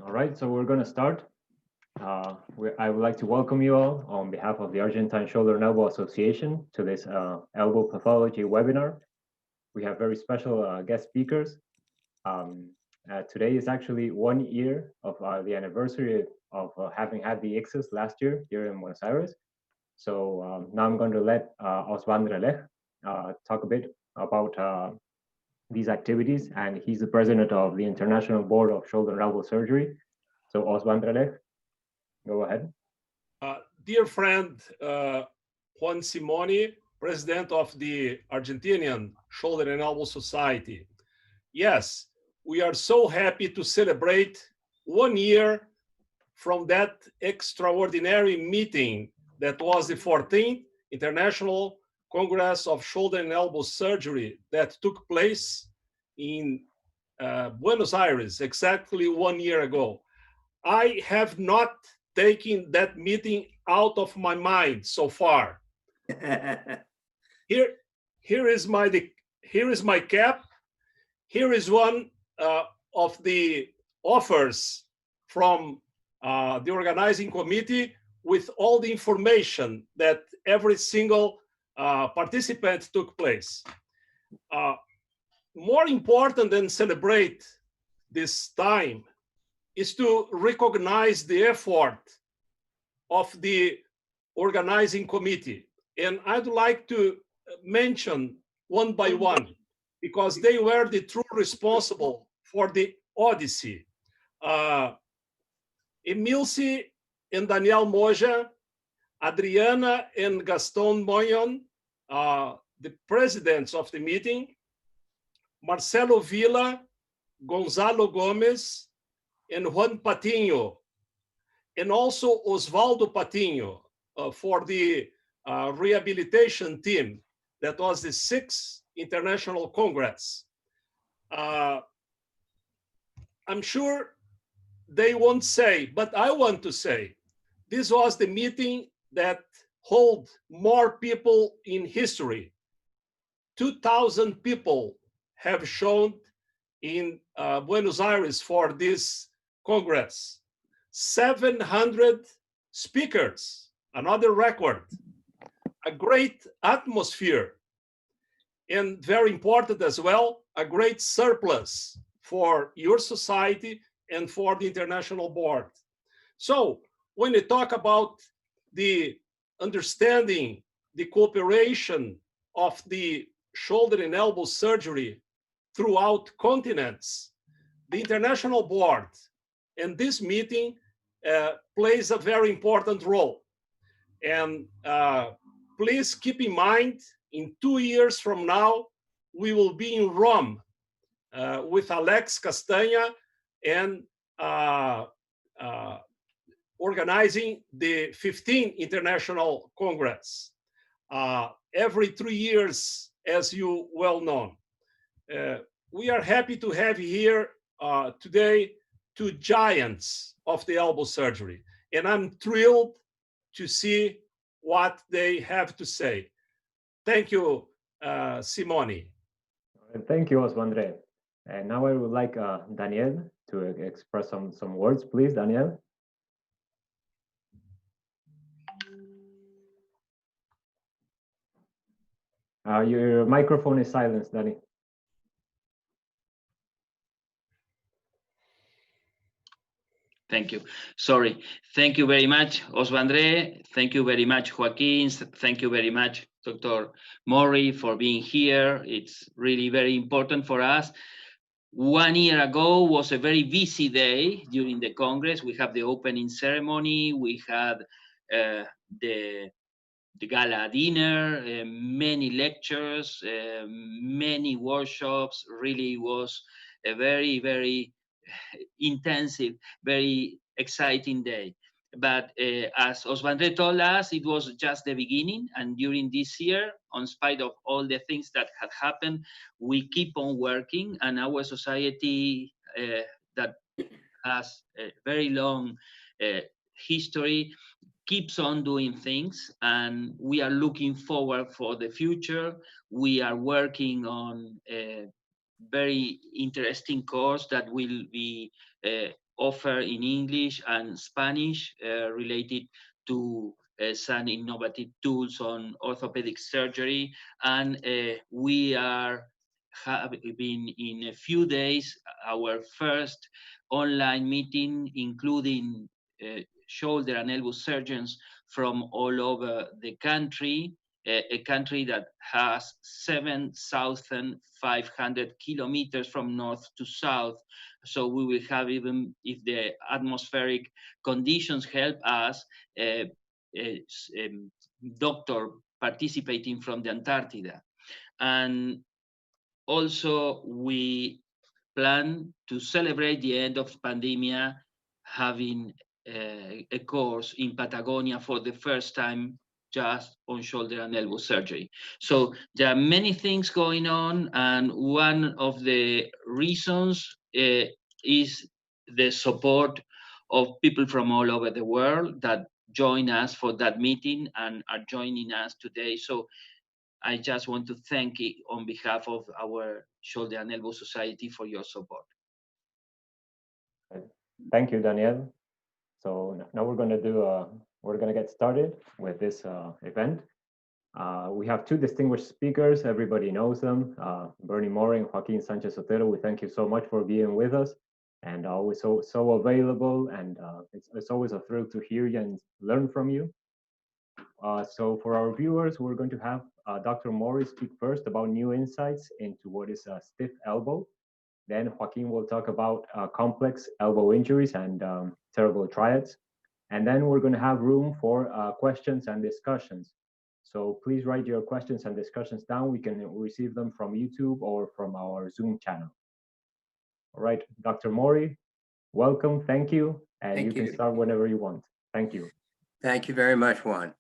All right, so we're going to start. I would like to welcome you all on behalf of the Argentine Shoulder and Elbow Association to this elbow pathology webinar. We have very special guest speakers. Today is actually 1 year of the anniversary of having had the ICSES last year here in Buenos Aires. So now I'm going to let Osvaldo talk a bit about these activities, and he's the president of the International Board of Shoulder and Elbow Surgery. So Osvaldo, go ahead. Dear friend Juan Simoni, president of the Argentinian Shoulder and Elbow Society. Yes, we are so happy to celebrate 1 year from that extraordinary meeting that was the 14th International Congress of Shoulder and Elbow Surgery that took place in Buenos Aires exactly 1 year ago. I have not taken that meeting out of my mind so far. Here is my cap. Here is one of the offers from the organizing committee with all the information that every single participant took place. More important than celebrate this time is to recognize the effort of the organizing committee. And I'd like to mention one by one, because they were the true responsible for the Odyssey. Emilce and Daniel Moja, Adriana and Gaston Moyon, the presidents of the meeting, Marcelo Villa, Gonzalo Gomez, and Juan Patiño, and also Osvaldo Patiño for the rehabilitation team. That was the 6th International Congress. I'm sure they won't say, but I want to say, this was the meeting that held more people in history. 2,000 people have shown in Buenos Aires for this Congress. 700 speakers, another record. A great atmosphere, and very important as well, a great surplus for your society and for the International Board. So when you talk about the understanding, the cooperation of the shoulder and elbow surgery throughout continents, the International Board and this meeting plays a very important role. And please keep in mind, in 2 years from now, we will be in Rome with Alex Castanha and organizing the 15th International Congress. Every 3 years, as you well know. We are happy to have here today 2 giants of the elbow surgery, and I'm thrilled to see what they have to say. Thank you, Simone. Thank you, Osvaldo. And now I would like Daniel to express some words, please, Daniel. Your microphone is silenced, Danny. Thank you. Sorry. Thank you very much, Osvaldo. Thank you very much, Joaquín. Thank you very much, Dr. Morrey, for being here. It's really very important for us. 1 year ago was a very busy day during the Congress. We have the opening ceremony. We had the gala dinner, many lectures, many workshops. Really was a very, very intensive, very exciting day. But as Osvaldo told us, it was just the beginning. And during this year, in spite of all the things that had happened, we keep on working. And our society that has a very long history keeps on doing things. And we are looking forward for the future. We are working on very interesting course that will be offered in English and Spanish related to some innovative tools on orthopedic surgery. And we are having in a few days our first online meeting, including shoulder and elbow surgeons from all over the country, a country that has 7,500 kilometers from north to south. So we will have, even if the atmospheric conditions help us, a doctor participating from the Antarctica. And also we plan to celebrate the end of pandemia, having a course in Patagonia for the first time just on shoulder and elbow surgery. So there are many things going on, and one of the reasons is the support of people from all over the world that join us for that meeting and are joining us today. So I just want to thank you on behalf of our Shoulder and Elbow Society for your support. Thank you, Daniel. So now we're going to get started with this event. We have two distinguished speakers. Everybody knows them, Bernie Morrey and Joaquín Sánchez Sotelo. We thank you so much for being with us and always so available. And it's always a thrill to hear you and learn from you. So for our viewers, we're going to have Dr. Morrey speak first about new insights into what is a stiff elbow. Then Joaquín will talk about complex elbow injuries and cerebral triads. And then we're going to have room for questions and discussions. So please write your questions and discussions down. We can receive them from YouTube or from our Zoom channel. All right, Dr. Morrey, welcome. Thank you. And you can start whenever you want. Thank you. Thank you very much, Juan.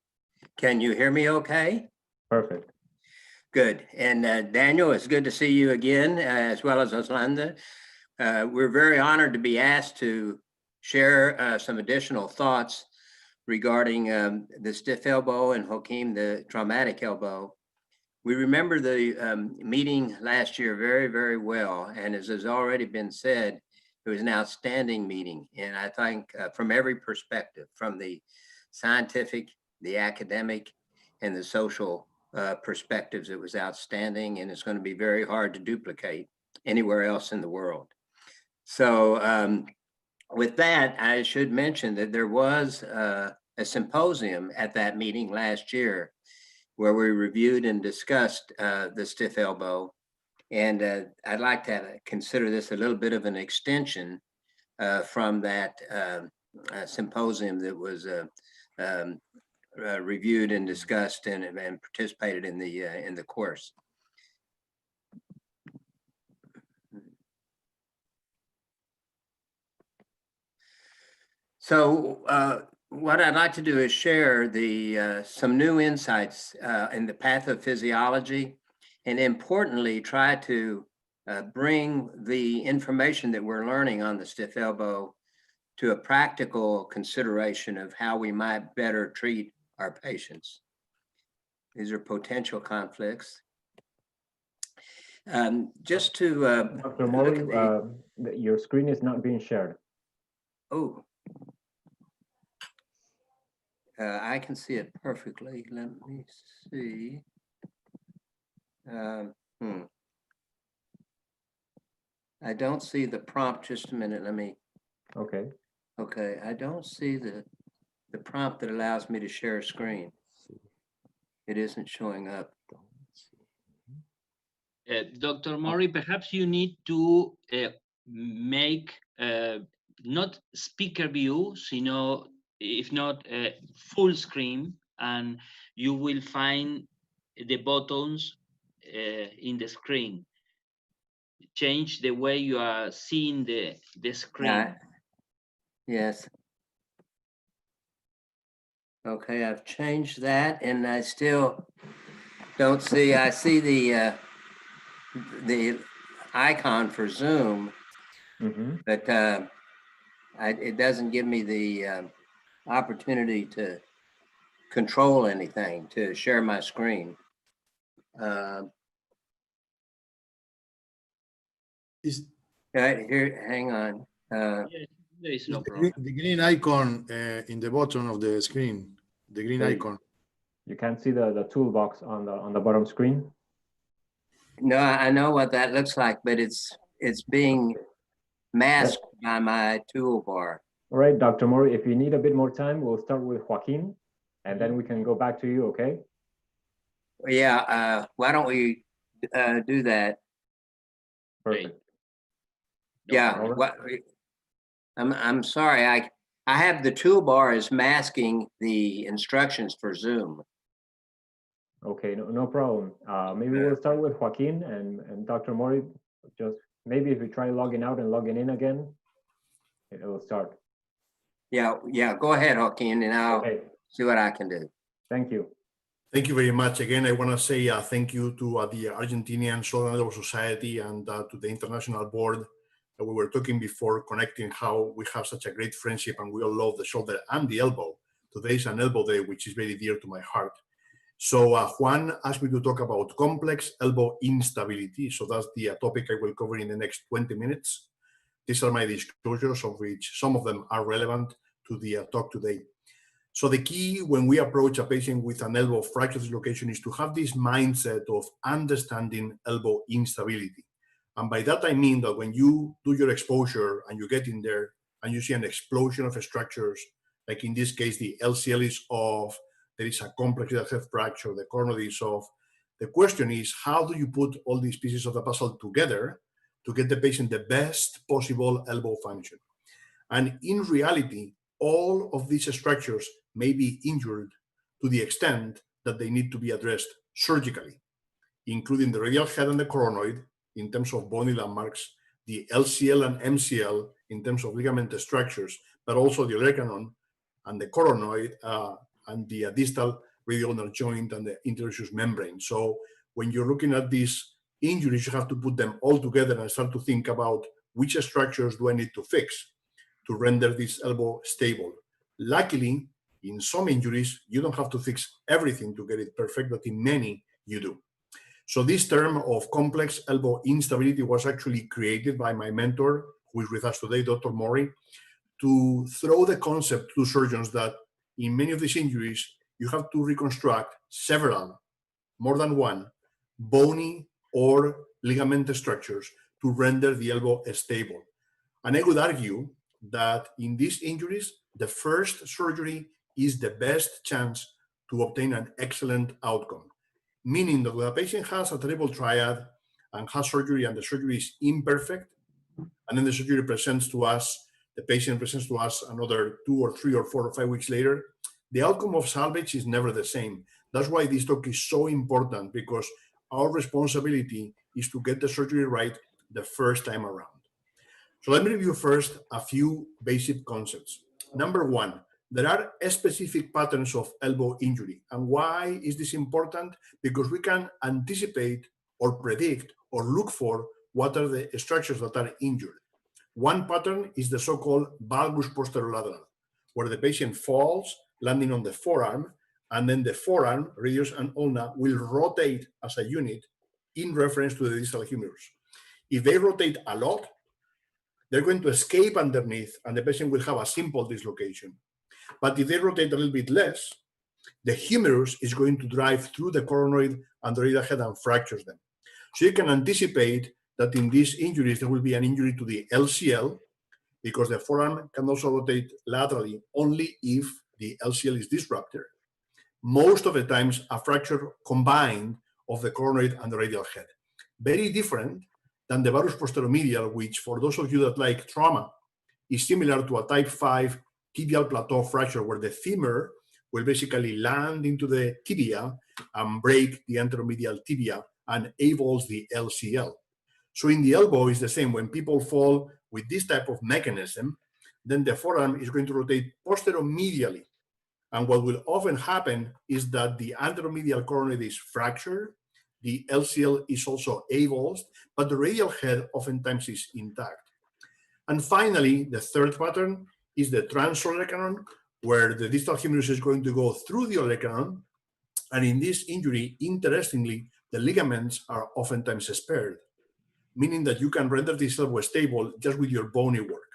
Can you hear me okay? Perfect. Good. And Daniel, it's good to see you again, as well as Oslanda. We're very honored to be asked to share some additional thoughts regarding the stiff elbow and Joaquín, the traumatic elbow. We remember the meeting last year very, very well. And as has already been said, it was an outstanding meeting. And I think from every perspective, from the scientific, the academic, and the social perspectives, it was outstanding, and it's going to be very hard to duplicate anywhere else in the world. So with that, I should mention that there was a symposium at that meeting last year where we reviewed and discussed the stiff elbow. And I'd like to consider this a little bit of an extension from that symposium that was reviewed and discussed and participated in the course. So what I'd like to do is share some new insights in the pathophysiology, and importantly, try to bring the information that we're learning on the stiff elbow to a practical consideration of how we might better treat our patients. These are potential conflicts. Just to Dr. Morrey, your screen is not being shared. Oh, I can see it perfectly. Let me see. I don't see the prompt. Just a minute. Let me. Okay. Okay, I don't see the prompt that allows me to share a screen. It isn't showing up. Dr. Morrey, perhaps you need to make not speaker view, sino, if not full screen, and you will find the buttons in the screen. Change the way you are seeing the screen. Yes. Okay, I've changed that, and I still don't see. I see the icon for Zoom, but it doesn't give me the opportunity to control anything, to share my screen. Is Here, hang on. Yes, there is is no the problem. green icon in the bottom of the screen? The green Okay. icon. You can't see the toolbox on the bottom screen. No, I know what that looks like, but it's being masked by my toolbar. All right, Dr. Morey, if you need a bit more time, we'll start with Joaquin, and then we can go back to you, okay? Yeah, why don't we do that? Perfect. No Yeah, problem. what, I'm sorry, I have the toolbar is masking the instructions for Zoom. Okay, no problem. Maybe we'll start with Joaquin and Dr. Morey. Just maybe if you try logging out and logging in again, it will start. Yeah, go ahead, Joaquin, and I'll Okay, see what I can do. thank you. Thank you very much. Again, I want to say thank you to the Argentinian Southern Elbow Society and to the International Board. We were talking before connecting how we have such a great friendship and we all love the shoulder and the elbow. Today is an elbow day, which is very dear to my heart. So Juan asked me to talk about complex elbow instability. So that's the topic I will cover in the next 20 minutes. These are my disclosures, of which some of them are relevant to the talk today. So the key when we approach a patient with an elbow fracture dislocation is to have this mindset of understanding elbow instability. And by that, I mean that when you do your exposure and you get in there and you see an explosion of structures, like in this case, the LCL is off, there is a complex head fracture, the coronary is off. The question is, how do you put all these pieces of the puzzle together to get the patient the best possible elbow function? And in reality, all of these structures may be injured to the extent that they need to be addressed surgically, including the radial head and the coronoid in terms of bony landmarks, the LCL and MCL in terms of ligament structures, but also the olecranon and the coronoid and the distal radial joint and the interosseous membrane. So when you're looking at these injuries, you have to put them all together and start to think about which structures do I need to fix to render this elbow stable. Luckily, in some injuries, you don't have to fix everything to get it perfect, but in many, you do. So this term of complex elbow instability was actually created by my mentor, who is with us today, Dr. Morey, to throw the concept to surgeons that in many of these injuries, you have to reconstruct several, more than one, bony or ligament structures to render the elbow stable. And I would argue that in these injuries, the first surgery is the best chance to obtain an excellent outcome. Meaning that when a patient has a triple triad and has surgery and the surgery is imperfect, and then the surgery presents to us, the patient presents to us another 2 or 3 or 4 or 5 weeks later, the outcome of salvage is never the same. That's why this talk is so important, because our responsibility is to get the surgery right the first time around. So let me review first a few basic concepts. Number one, there are specific patterns of elbow injury. And why is this important? Because we can anticipate or predict or look for what are the structures that are injured. One pattern is the so-called valgus posterolateral, where the patient falls, landing on the forearm, and then the forearm, radius and ulna, will rotate as a unit in reference to the distal humerus. If they rotate a lot, they're going to escape underneath and the patient will have a simple dislocation. But if they rotate a little bit less, the humerus is going to drive through the coronoid and the radial head and fractures them. So you can anticipate that in these injuries, there will be an injury to the LCL, because the forearm can also rotate laterally only if the LCL is disrupted. Most of the times, a fracture combined of the coronoid and the radial head. Very different than the varus posteromedial, which for those of you that like trauma, is similar to a type 5 tibial plateau fracture, where the femur will basically land into the tibia and break the anteromedial tibia and avulse the LCL. So in the elbow, it's the same. When people fall with this type of mechanism, then the forearm is going to rotate posteromedially. And what will often happen is that the anteromedial coronoid is fractured, the LCL is also avulsed, but the radial head oftentimes is intact. And finally, the third pattern is the transolecranon, where the distal humerus is going to go through the olecranon. And in this injury, interestingly, the ligaments are oftentimes spared. meaning that you can render this elbow stable just with your bony work.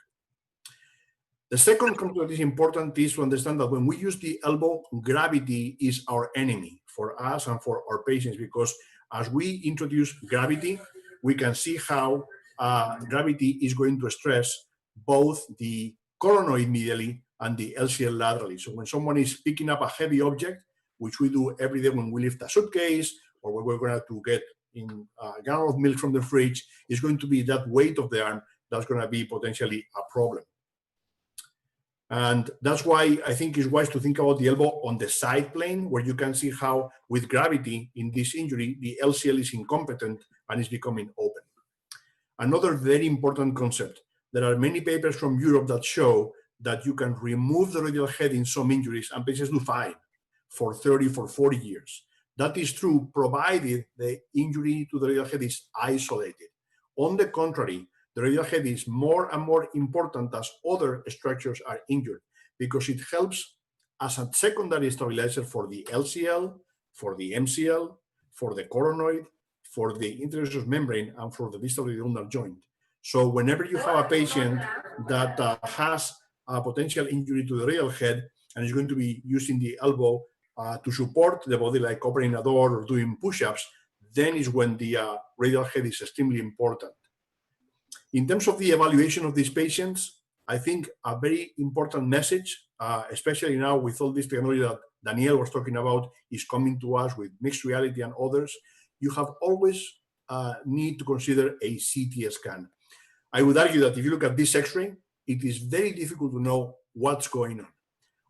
The second concept that is important is to understand that when we use the elbow, gravity is our enemy for us and for our patients, because as we introduce gravity, we can see how gravity is going to stress both the coronoid medially and the LCL laterally. So when someone is picking up a heavy object, which we do every day when we lift a suitcase or when we're going to get in a gallon of milk from the fridge, it's going to be that weight of the arm that's going to be potentially a problem. And that's why I think it's wise to think about the elbow on the side plane, where you can see how with gravity in this injury, the LCL is incompetent and is becoming open. Another very important concept, there are many papers from Europe that show that you can remove the radial head in some injuries and patients do fine for 30, for 40 years. That is true, provided the injury to the radial head is isolated. On the contrary, the radial head is more and more important as other structures are injured, because it helps as a secondary stabilizer for the LCL, for the MCL, for the coronoid, for the interosseous membrane, and for the distal ulnar joint. So whenever you have a patient that has a potential injury to the radial head and is going to be using the elbow to support the body, like opening a door or doing push-ups, then is when the radial head is extremely important. In terms of the evaluation of these patients, I think a very important message, especially now with all this technology that Daniel was talking about, is coming to us with mixed reality and others. You have always need to consider a CT scan. I would argue that if you look at this X-ray, it is very difficult to know what's going on.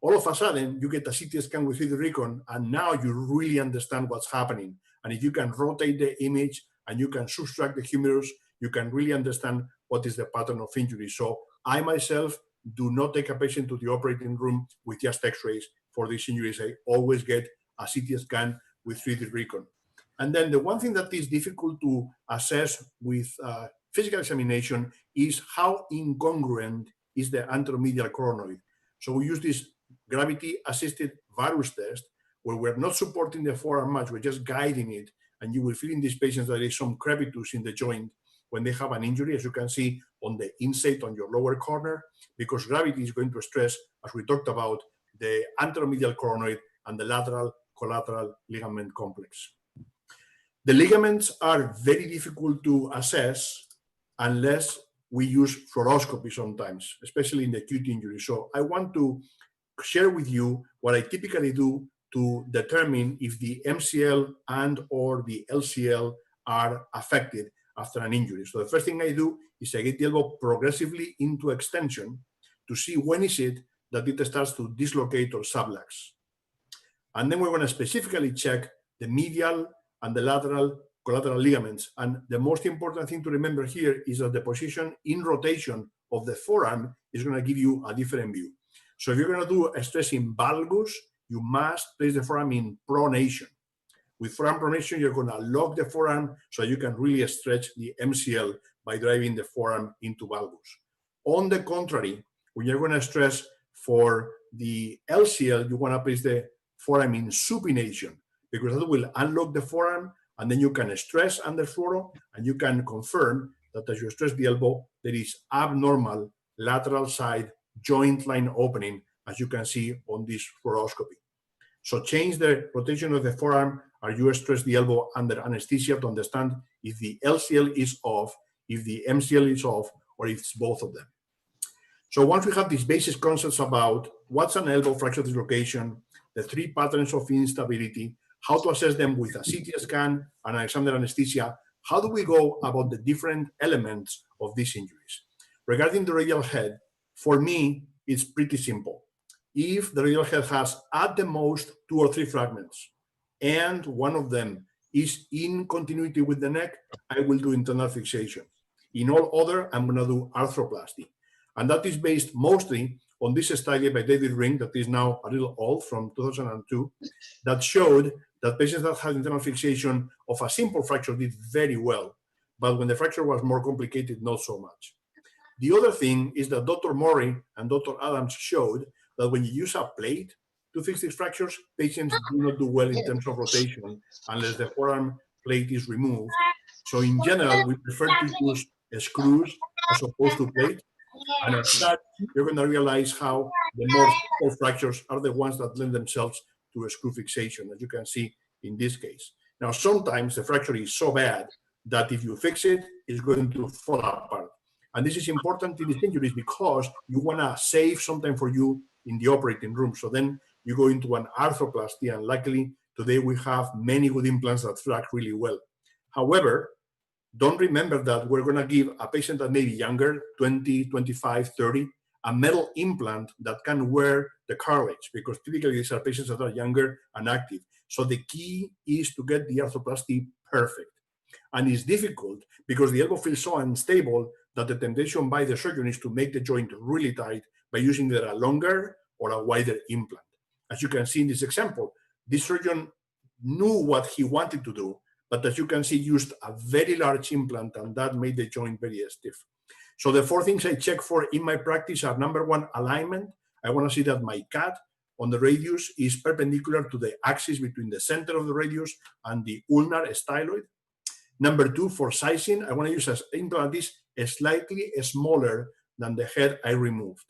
All of a sudden, you get a CT scan with 3D recon, and now you really understand what's happening. And if you can rotate the image and you can subtract the humerus, you can really understand what is the pattern of injury. So I myself do not take a patient to the operating room with just X-rays for these injuries. I always get a CT scan with 3D recon. And then the one thing that is difficult to assess with physical examination is how incongruent is the anteromedial coronoid. So we use this gravity-assisted varus test, where we're not supporting the forearm much, we're just guiding it, and you will feel in these patients that there is some crepitus in the joint when they have an injury, as you can see on the inside on your lower corner, because gravity is going to stress, as we talked about, the anteromedial coronoid and the lateral collateral ligament complex. The ligaments are very difficult to assess unless we use fluoroscopy sometimes, especially in the acute injury. So I want to share with you what I typically do to determine if the MCL and or the LCL are affected after an injury. So the first thing I do is I get the elbow progressively into extension to see when is it that it starts to dislocate or sublux. And then we're going to specifically check the medial and the lateral collateral ligaments. And the most important thing to remember here is that the position in rotation of the forearm is going to give you a different view. So if you're going to do a stress in valgus, you must place the forearm in pronation. With forearm pronation, you're going to lock the forearm so you can really stretch the MCL by driving the forearm into valgus. On the contrary, when you're going to stress for the LCL, you want to place the forearm in supination, because that will unlock the forearm, and then you can stress under fluoro, and you can confirm that as you stress the elbow, there is abnormal lateral side joint line opening, as you can see on this fluoroscopy. So change the rotation of the forearm, or you stress the elbow under anesthesia to understand if the LCL is off, if the MCL is off, or if it's both of them. So once we have these basic concepts about what's an elbow fracture dislocation, the three patterns of instability, how to assess them with a CT scan and an exam under anesthesia, how do we go about the different elements of these injuries? Regarding the radial head, for me, it's pretty simple. If the radial head has at the most 2 or 3 fragments, and one of them is in continuity with the neck, I will do internal fixation. In all other, I'm going to do arthroplasty. And that is based mostly on this study by David Ring, that is now a little old, from 2002, that showed that patients that had internal fixation of a simple fracture did very well, but when the fracture was more complicated, not so much. The other thing is that Dr. Morrey and Dr. Adams showed that when you use a plate to fix these fractures, patients do not do well in terms of rotation unless the forearm plate is removed. So in general, we prefer to use screws as opposed to plate. And as such, you're going to realize how the more simple fractures are the ones that lend themselves to a screw fixation, as you can see in this case. Now, sometimes the fracture is so bad that if you fix it, it's going to fall apart. And this is important in these injuries because you want to save some time for you in the operating room. So then you go into an arthroplasty, and luckily today we have many good implants that fract really well. However, don't remember that we're going to give a patient that may be younger, 20, 25, 30, a metal implant that can wear the cartilage, because typically these are patients that are younger and active. So the key is to get the arthroplasty perfect. And it's difficult because the elbow feels so unstable that the temptation by the surgeon is to make the joint really tight by using either a longer or a wider implant. As you can see in this example, this surgeon knew what he wanted to do, but as you can see, used a very large implant, and that made the joint very stiff. So the 4 things I check for in my practice are: number 1, alignment. I want to see that my cut on the radius is perpendicular to the axis between the center of the radius and the ulnar styloid. Number 2, for sizing, I want to use an implant that is slightly smaller than the head I removed.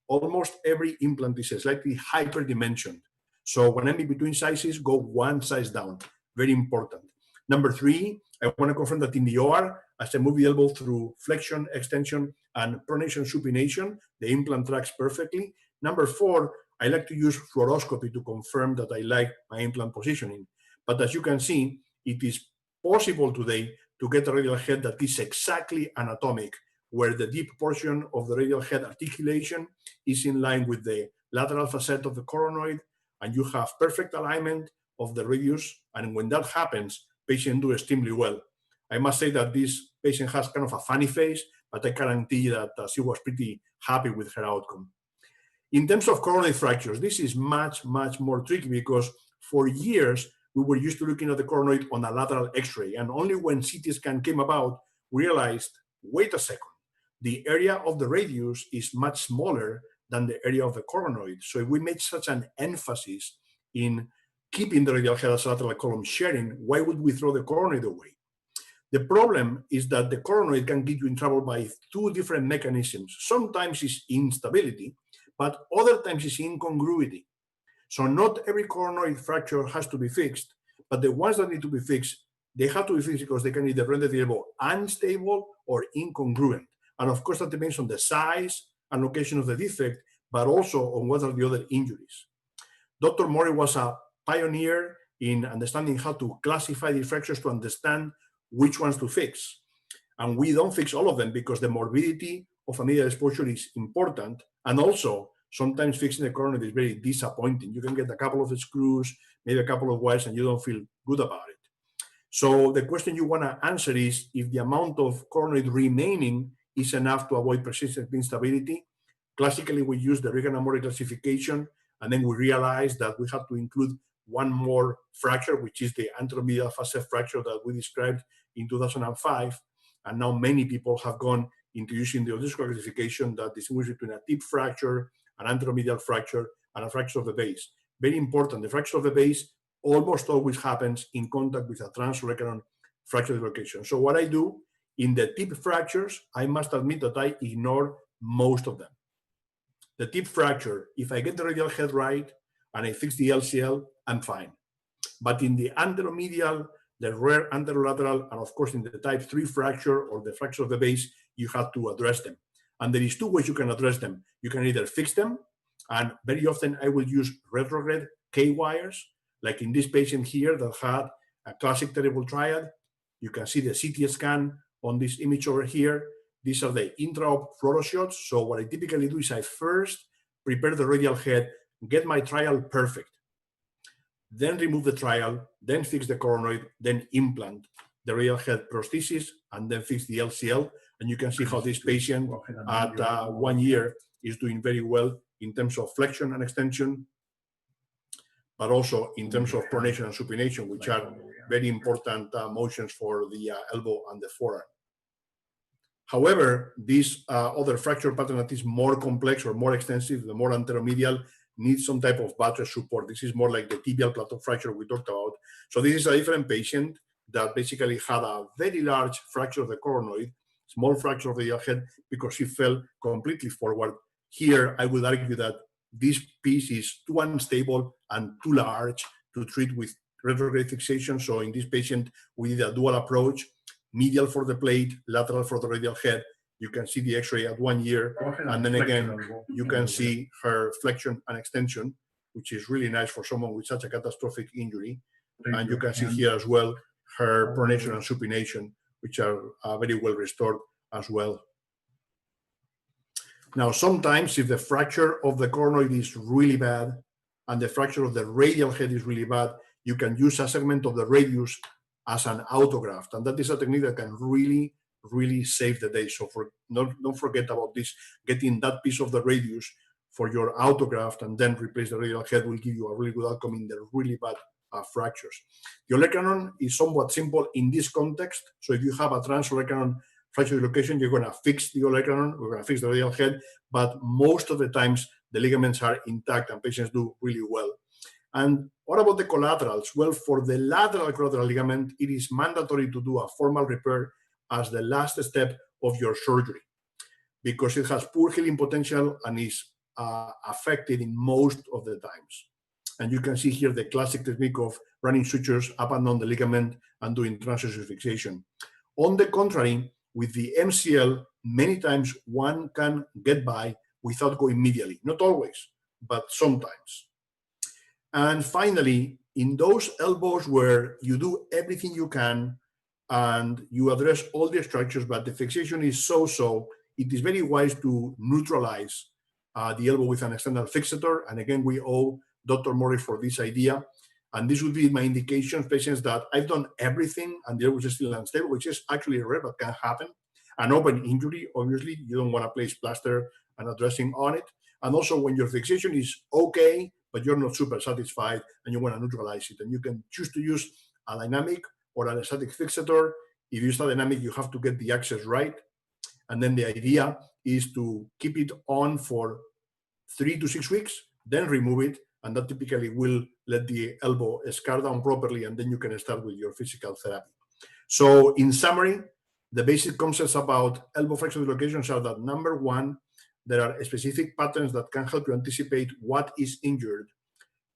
Almost every implant is slightly hyperdimensioned. So when I'm in between sizes, go 1 size down. Very important. Number 3, I want to confirm that in the OR, as I move the elbow through flexion, extension, and pronation, supination, the implant tracks perfectly. Number 4, I like to use fluoroscopy to confirm that I like my implant positioning. But as you can see, it is possible today to get a radial head that is exactly anatomic, where the deep portion of the radial head articulation is in line with the lateral facet of the coronoid, and you have perfect alignment of the radius. And when that happens, patient do extremely well. I must say that this patient has kind of a funny face, but I guarantee that she was pretty happy with her outcome. In terms of coronoid fractures, this is much, much more tricky because for years, we were used to looking at the coronoid on a lateral x-ray. And only when CT scan came about, we realized, wait a second, the area of the radius is much smaller than the area of the coronoid. So if we made such an emphasis in keeping the radial head as lateral column sharing, why would we throw the coronoid away? The problem is that the coronoid can get you in trouble by 2 different mechanisms. Sometimes it's instability, but other times it's incongruity. So not every coronoid fracture has to be fixed, but the ones that need to be fixed, they have to be fixed because they can either render the elbow unstable or incongruent. And of course, that depends on the size and location of the defect, but also on what are the other injuries. Dr. Morrey was a pioneer in understanding how to classify the fractures to understand which ones to fix. And we don't fix all of them because the morbidity of a medial exposure is important. And also, sometimes fixing the coronoid is very disappointing. You can get a couple of screws, maybe a couple of wires, and you don't feel good about it. So the question you want to answer is if the amount of coronoid remaining is enough to avoid persistent instability. Classically, we use the Regan-Morrey classification, and then we realized that we have to include one more fracture, which is the anteromedial facet fracture that we described in 2005. And now many people have gone into using the Odisco classification that distinguishes between a tip fracture, an anteromedial fracture, and a fracture of the base. Very important, the fracture of the base almost always happens in contact with a transrecurrent fracture dislocation. So what I do in the tip fractures, I must admit that I ignore most of them. The tip fracture, if I get the radial head right and I fix the LCL, I'm fine. But in the anteromedial, the rare anterolateral, and of course in the type 3 fracture or the fracture of the base, you have to address them. And there is 2 ways you can address them. You can either fix them, and very often I will use retrograde K-wires, like in this patient here that had a classic terrible triad. You can see the CT scan on this image over here. These are the intraop fluoro shots. So what I typically do is I first prepare the radial head, get my trial perfect, then remove the trial, then fix the coronoid, then implant the radial head prosthesis, and then fix the LCL. And you can see how this patient at 1 year is doing very well in terms of flexion and extension, but also in terms of pronation and supination, which are very important motions for the elbow and the forearm. However, this other fracture pattern that is more complex or more extensive, the more anteromedial, needs some type of buttress support. This is more like the tibial plateau fracture we talked about. So this is a different patient. that basically had a very large fracture of the coronoid, small fracture of the radial head, because she fell completely forward. Here, I would argue that this piece is too unstable and too large to treat with retrograde fixation. So in this patient, we did a dual approach, medial for the plate, lateral for the radial head. You can see the X-ray at 1 year. And then again, you can see her flexion and extension, which is really nice for someone with such a catastrophic injury. And you can see here as well her pronation and supination, which are very well restored as well. Now, sometimes if the fracture of the coronoid is really bad and the fracture of the radial head is really bad, you can use a segment of the radius as an autograft. And that is a technique that can really, really save the day. So don't forget about this. Getting that piece of the radius for your autograft and then replace the radial head will give you a really good outcome in the really bad fractures. The olecranon is somewhat simple in this context. So if you have a transolecranon fracture dislocation, you're going to fix the olecranon, we're going to fix the radial head, but most of the times the ligaments are intact and patients do really well. And what about the collaterals? Well, for the lateral collateral ligament, it is mandatory to do a formal repair as the last step of your surgery because it has poor healing potential and is affected in most of the times. And you can see here the classic technique of running sutures up and down the ligament and doing transosseous fixation. On the contrary, with the MCL, many times one can get by without going medially. Not always, but sometimes. And finally, in those elbows where you do everything you can and you address all the structures, but the fixation is so-so, it is very wise to neutralize the elbow with an external fixator. And again, we owe Dr. Morrey for this idea. And this would be my indication, patients that I've done everything and the elbow is still unstable, which is actually rare, but can happen. An open injury, obviously, you don't want to place plaster and a dressing on it. And also when your fixation is okay, but you're not super satisfied and you want to neutralize it. And you can choose to use a dynamic or an static fixator. If you use a dynamic, you have to get the axis right. And then the idea is to keep it on for 3 to 6 weeks, then remove it. And that typically will let the elbow scar down properly, and then you can start with your physical therapy. So in summary, the basic concepts about elbow fracture dislocations are that number one, there are specific patterns that can help you anticipate what is injured.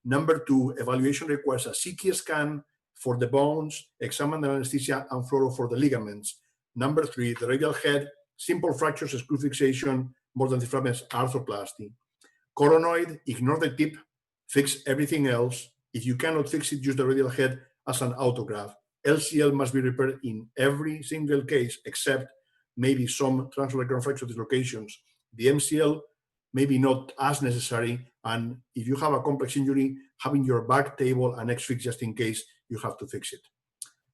Number two, evaluation requires a CT scan for the bones, examine the anesthesia, and fluoro for the ligaments. Number three, the radial head, simple fractures, screw fixation, more than deformity, arthroplasty. Coronoid, ignore the tip, fix everything else. If you cannot fix it, use the radial head as an autograft. LCL must be repaired in every single case, except maybe some transolecranon fracture dislocations. The MCL maybe not as necessary. And if you have a complex injury, having your back table and X-fix just in case, you have to fix it.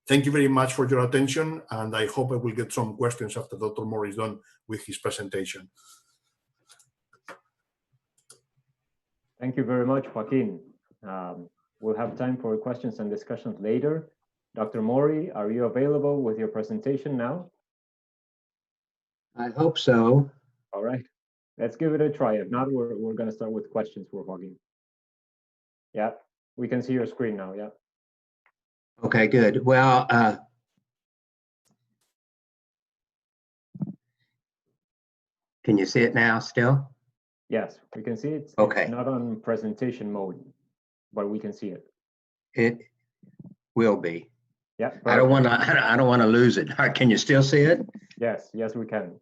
Thank you very much for your attention. And I hope I will get some questions after Dr. Morrey is done with his presentation. Thank you very much, Joaquin. We'll have time for questions and discussions later. Dr. Morrey, are you available with your presentation now? I hope so. All right, let's give it a try. If not, we're going to start with questions for Joaquin. Yeah, we can see your screen now. Yeah. Okay, good. Well, can you see it now still? Yes, we can see it. Okay. It's not on presentation mode, but we can see it. It will be. Yeah. I don't want to lose it. Can you still see it? Yes, we can.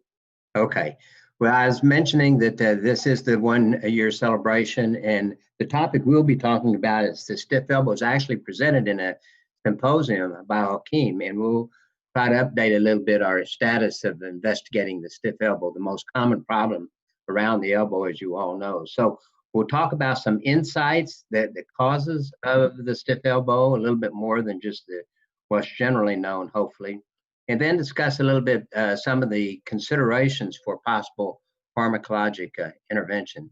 Okay. Well, I was mentioning that this is the 1 year celebration, and the topic we'll be talking about is the stiff elbow. Is actually presented in a symposium by Joaquín, and we'll try to update a little bit our status of investigating the stiff elbow, the most common problem around the elbow, as you all know. So we'll talk about some insights, the causes of the stiff elbow, a little bit more than just what's generally known, hopefully, and then discuss a little bit some of the considerations for possible pharmacologic intervention.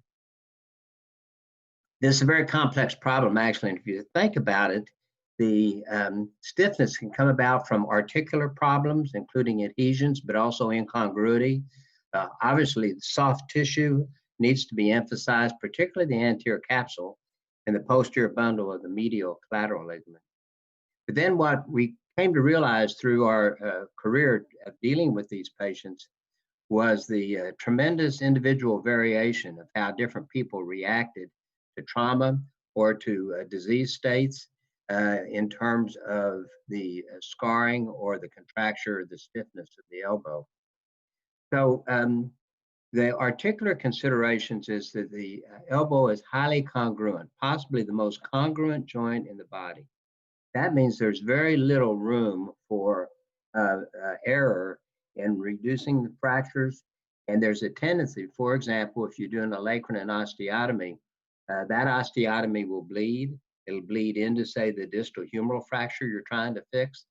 This is a very complex problem, actually, and if you think about it, the stiffness can come about from articular problems, including adhesions, but also incongruity. Obviously, the soft tissue needs to be emphasized, particularly the anterior capsule and the posterior bundle of the medial collateral ligament. But then what we came to realize through our career of dealing with these patients was the tremendous individual variation of how different people reacted to trauma or to disease states in terms of the scarring or the contracture or the stiffness of the elbow. So the articular considerations is that the elbow is highly congruent, possibly the most congruent joint in the body. That means there's very little room for error in reducing the fractures. And there's a tendency, for example, if you're doing a olecranon osteotomy, that osteotomy will bleed. It'll bleed into, say, the distal humeral fracture you're trying to fix.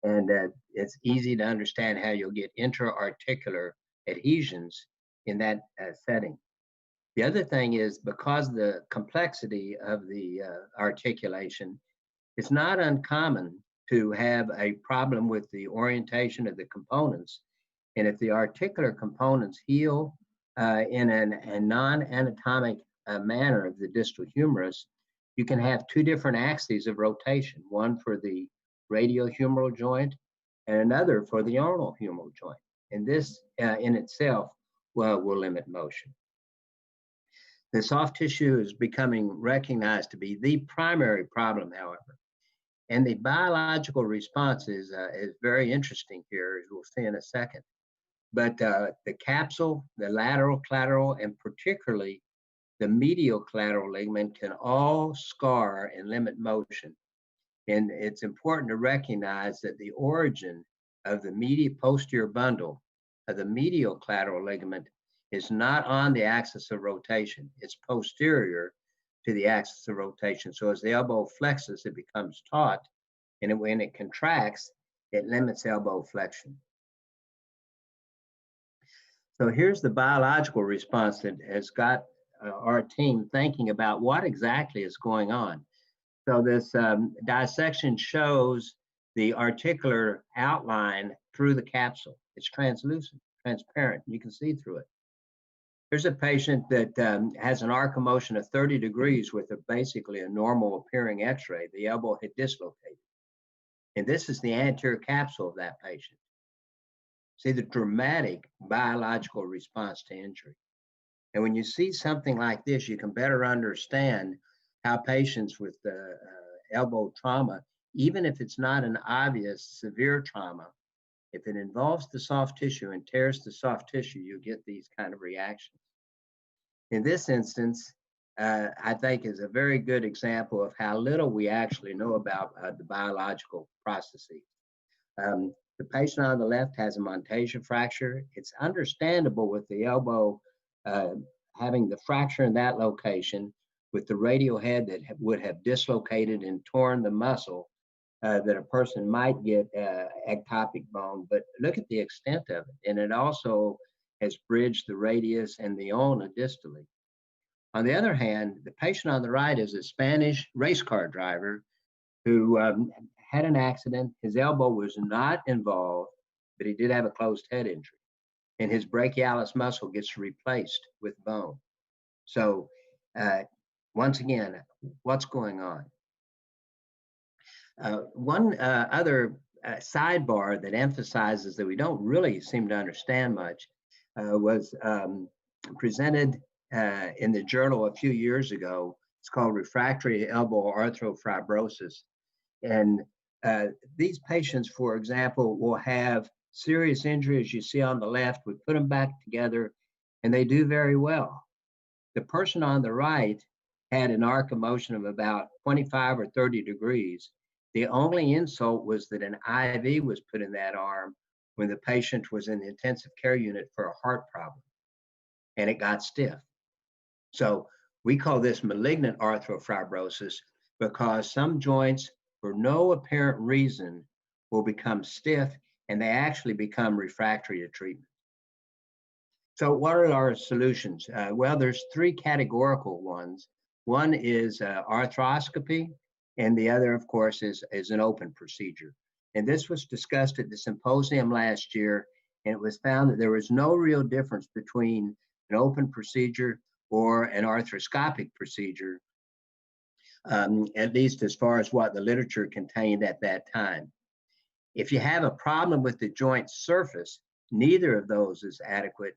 And it's easy to understand how you'll get intra-articular adhesions in that setting. The other thing is, because of the complexity of the articulation, it's not uncommon to have a problem with the orientation of the components. And if the articular components heal in a non-anatomic manner of the distal humerus, you can have two different axes of rotation, one for the radiohumeral joint and another for the ulnar humeral joint. And this in itself will limit motion. The soft tissue is becoming recognized to be the primary problem, however. And the biological response is very interesting here, as we'll see in a second. But the capsule, the lateral collateral, and particularly the medial collateral ligament can all scar and limit motion. And it's important to recognize that the origin of the posterior bundle of the medial collateral ligament is not on the axis of rotation. It's posterior to the axis of rotation. So as the elbow flexes, it becomes taut. And when it contracts, it limits elbow flexion. So here's the biological response that has got our team thinking about what exactly is going on. So this dissection shows the articular outline through the capsule. It's translucent, transparent. You can see through it. Here's a patient that has an arc of motion of 30 degrees with basically a normal appearing x-ray. The elbow had dislocated. And this is the anterior capsule of that patient. See the dramatic biological response to injury. And when you see something like this, you can better understand how patients with elbow trauma, even if it's not an obvious severe trauma, if it involves the soft tissue and tears the soft tissue, you get these kind of reactions. In this instance, I think is a very good example of how little we actually know about the biological processes. The patient on the left has a Montesia fracture. It's understandable with the elbow having the fracture in that location with the radial head that would have dislocated and torn the muscle that a person might get ectopic bone, but look at the extent of it. And it also has bridged the radius and the ulna distally. On the other hand, the patient on the right is a Spanish race car driver who had an accident. His elbow was not involved, but he did have a closed head injury. And his brachialis muscle gets replaced with bone. So once again, what's going on? One other sidebar that emphasizes that we don't really seem to understand much was presented in the journal a few years ago. It's called refractory elbow arthrofibrosis. And these patients, for example, will have serious injury, as you see on the left. We put them back together and they do very well. The person on the right had an arc of motion of about 25 or 30 degrees. The only insult was that an IV was put in that arm when the patient was in the intensive care unit for a heart problem, and it got stiff. So we call this malignant arthrofibrosis because some joints, for no apparent reason, will become stiff and they actually become refractory to treatment. So what are our solutions? Well, there's three categorical ones. One is arthroscopy, and the other, of course, is an open procedure. And this was discussed at the symposium last year, and it was found that there was no real difference between an open procedure or an arthroscopic procedure, at least as far as what the literature contained at that time. If you have a problem with the joint surface, neither of those is adequate.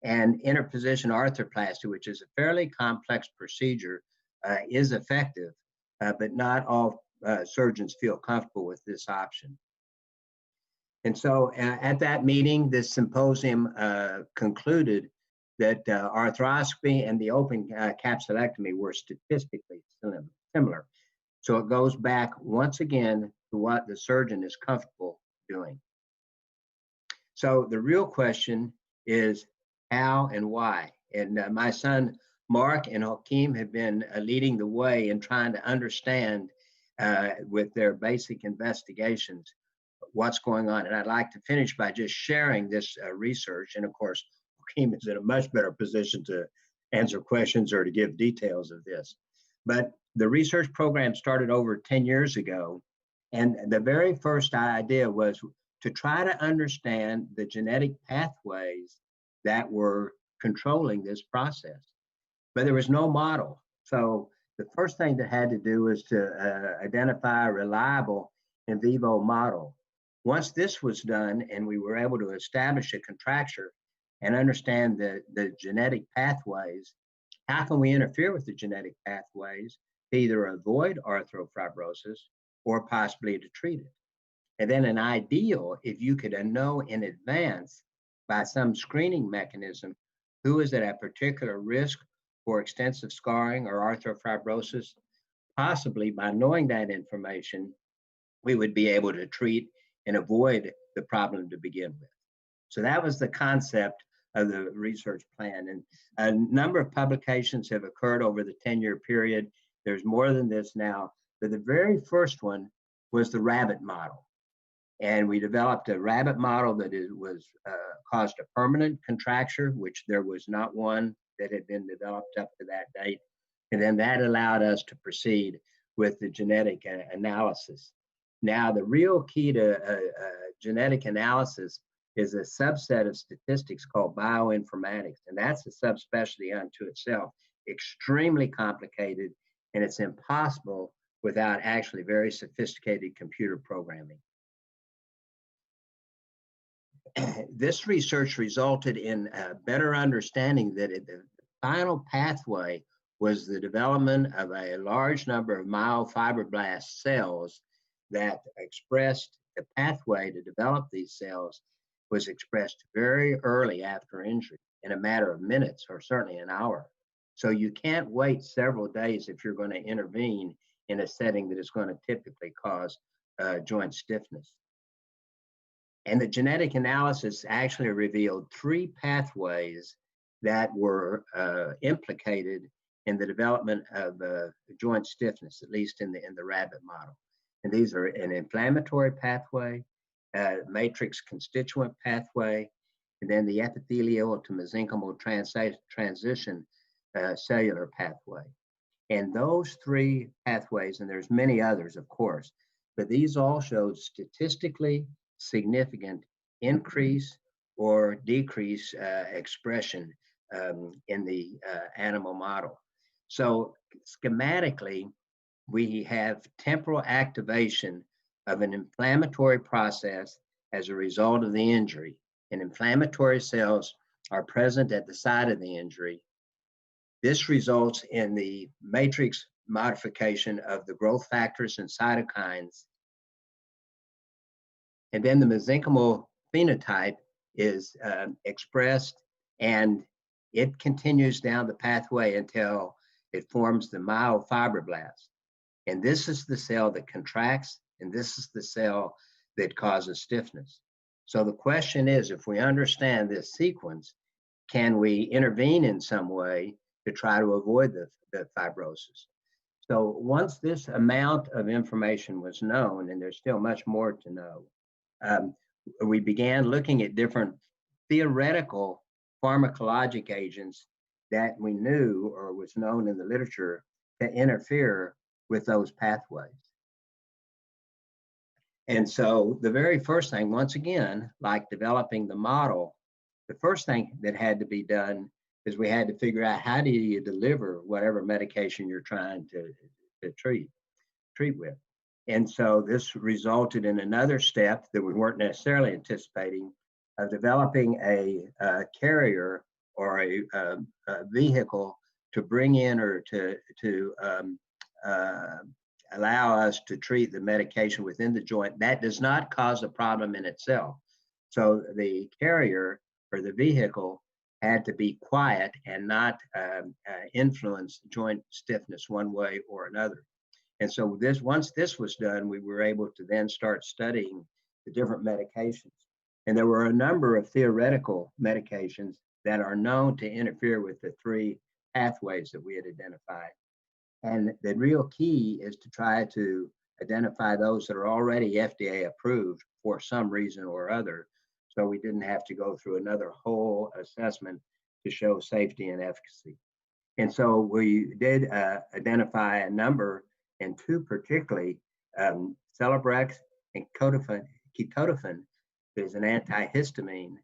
And interposition arthroplasty, which is a fairly complex procedure, is effective, but not all surgeons feel comfortable with this option. And so at that meeting, this symposium concluded that arthroscopy and the open capsulectomy were statistically similar. So it goes back once again to what the surgeon is comfortable doing. So the real question is how and why. And my son, Mark and Joaquín have been leading the way in trying to understand with their basic investigations what's going on. And I'd like to finish by just sharing this research. And of course, Joaquín is in a much better position to answer questions or to give details of this. But the research program started over 10 years ago. And the very first idea was to try to understand the genetic pathways that were controlling this process. But there was no model. So the first thing that had to do was to identify a reliable in vivo model. Once this was done and we were able to establish a contracture and understand the genetic pathways, how can we interfere with the genetic pathways to either avoid arthrofibrosis or possibly to treat it? And then an ideal, if you could know in advance by some screening mechanism who is at a particular risk for extensive scarring or arthrofibrosis, possibly by knowing that information, we would be able to treat and avoid the problem to begin with. So that was the concept of the research plan. And a number of publications have occurred over the 10-year period. There's more than this now, but the very first one was the rabbit model. And we developed a rabbit model that caused a permanent contracture, which there was not one that had been developed up to that date. And then that allowed us to proceed with the genetic analysis. Now, the real key to genetic analysis is a subset of statistics called bioinformatics, and that's a subspecialty unto itself, extremely complicated, and it's impossible without actually very sophisticated computer programming. This research resulted in a better understanding that the final pathway was the development of a large number of myofibroblast cells that expressed the pathway to develop these cells was expressed very early after injury in a matter of minutes or certainly an hour. So you can't wait several days if you're going to intervene in a setting that is going to typically cause joint stiffness. And the genetic analysis actually revealed 3 pathways that were implicated in the development of joint stiffness, at least in the rabbit model. And these are an inflammatory pathway, matrix constituent pathway, and then the epithelial to mesenchymal transition cellular pathway. And those 3 pathways, and there's many others, of course, but these all showed statistically significant increase or decrease expression in the animal model. So schematically, we have temporal activation of an inflammatory process as a result of the injury. And inflammatory cells are present at the site of the injury. This results in the matrix modification of the growth factors and cytokines. And then the mesenchymal phenotype is expressed, and it continues down the pathway until it forms the myofibroblast. And this is the cell that contracts, and this is the cell that causes stiffness. So the question is, if we understand this sequence, can we intervene in some way to try to avoid the fibrosis? So once this amount of information was known, and there's still much more to know, we began looking at different theoretical pharmacologic agents that we knew or was known in the literature to interfere with those pathways. And so the very first thing, once again, like developing the model, the first thing that had to be done is we had to figure out how do you deliver whatever medication you're trying to treat with. And so this resulted in another step that we weren't necessarily anticipating of developing a carrier or a vehicle to bring in or to allow us to treat the medication within the joint. That does not cause a problem in itself. So the carrier or the vehicle had to be quiet and not influence joint stiffness one way or another. And so once this was done, we were able to then start studying the different medications. And there were a number of theoretical medications that are known to interfere with the three pathways that we had identified. And the real key is to try to identify those that are already FDA approved for some reason or other, so we didn't have to go through another whole assessment to show safety and efficacy. And so we did identify a number, and two particularly, Celebrex and ketotifen is an antihistamine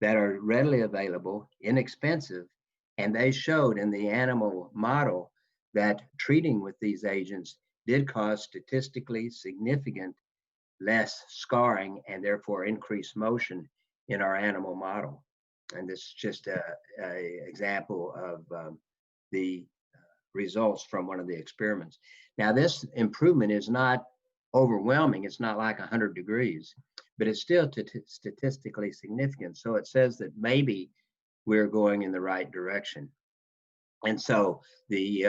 that are readily available, inexpensive, and they showed in the animal model that treating with these agents did cause statistically significant less scarring and therefore increased motion in our animal model. And this is just an example of the results from one of the experiments. Now, this improvement is not overwhelming. It's not like 100 degrees, but it's still statistically significant. So it says that maybe we're going in the right direction. And so the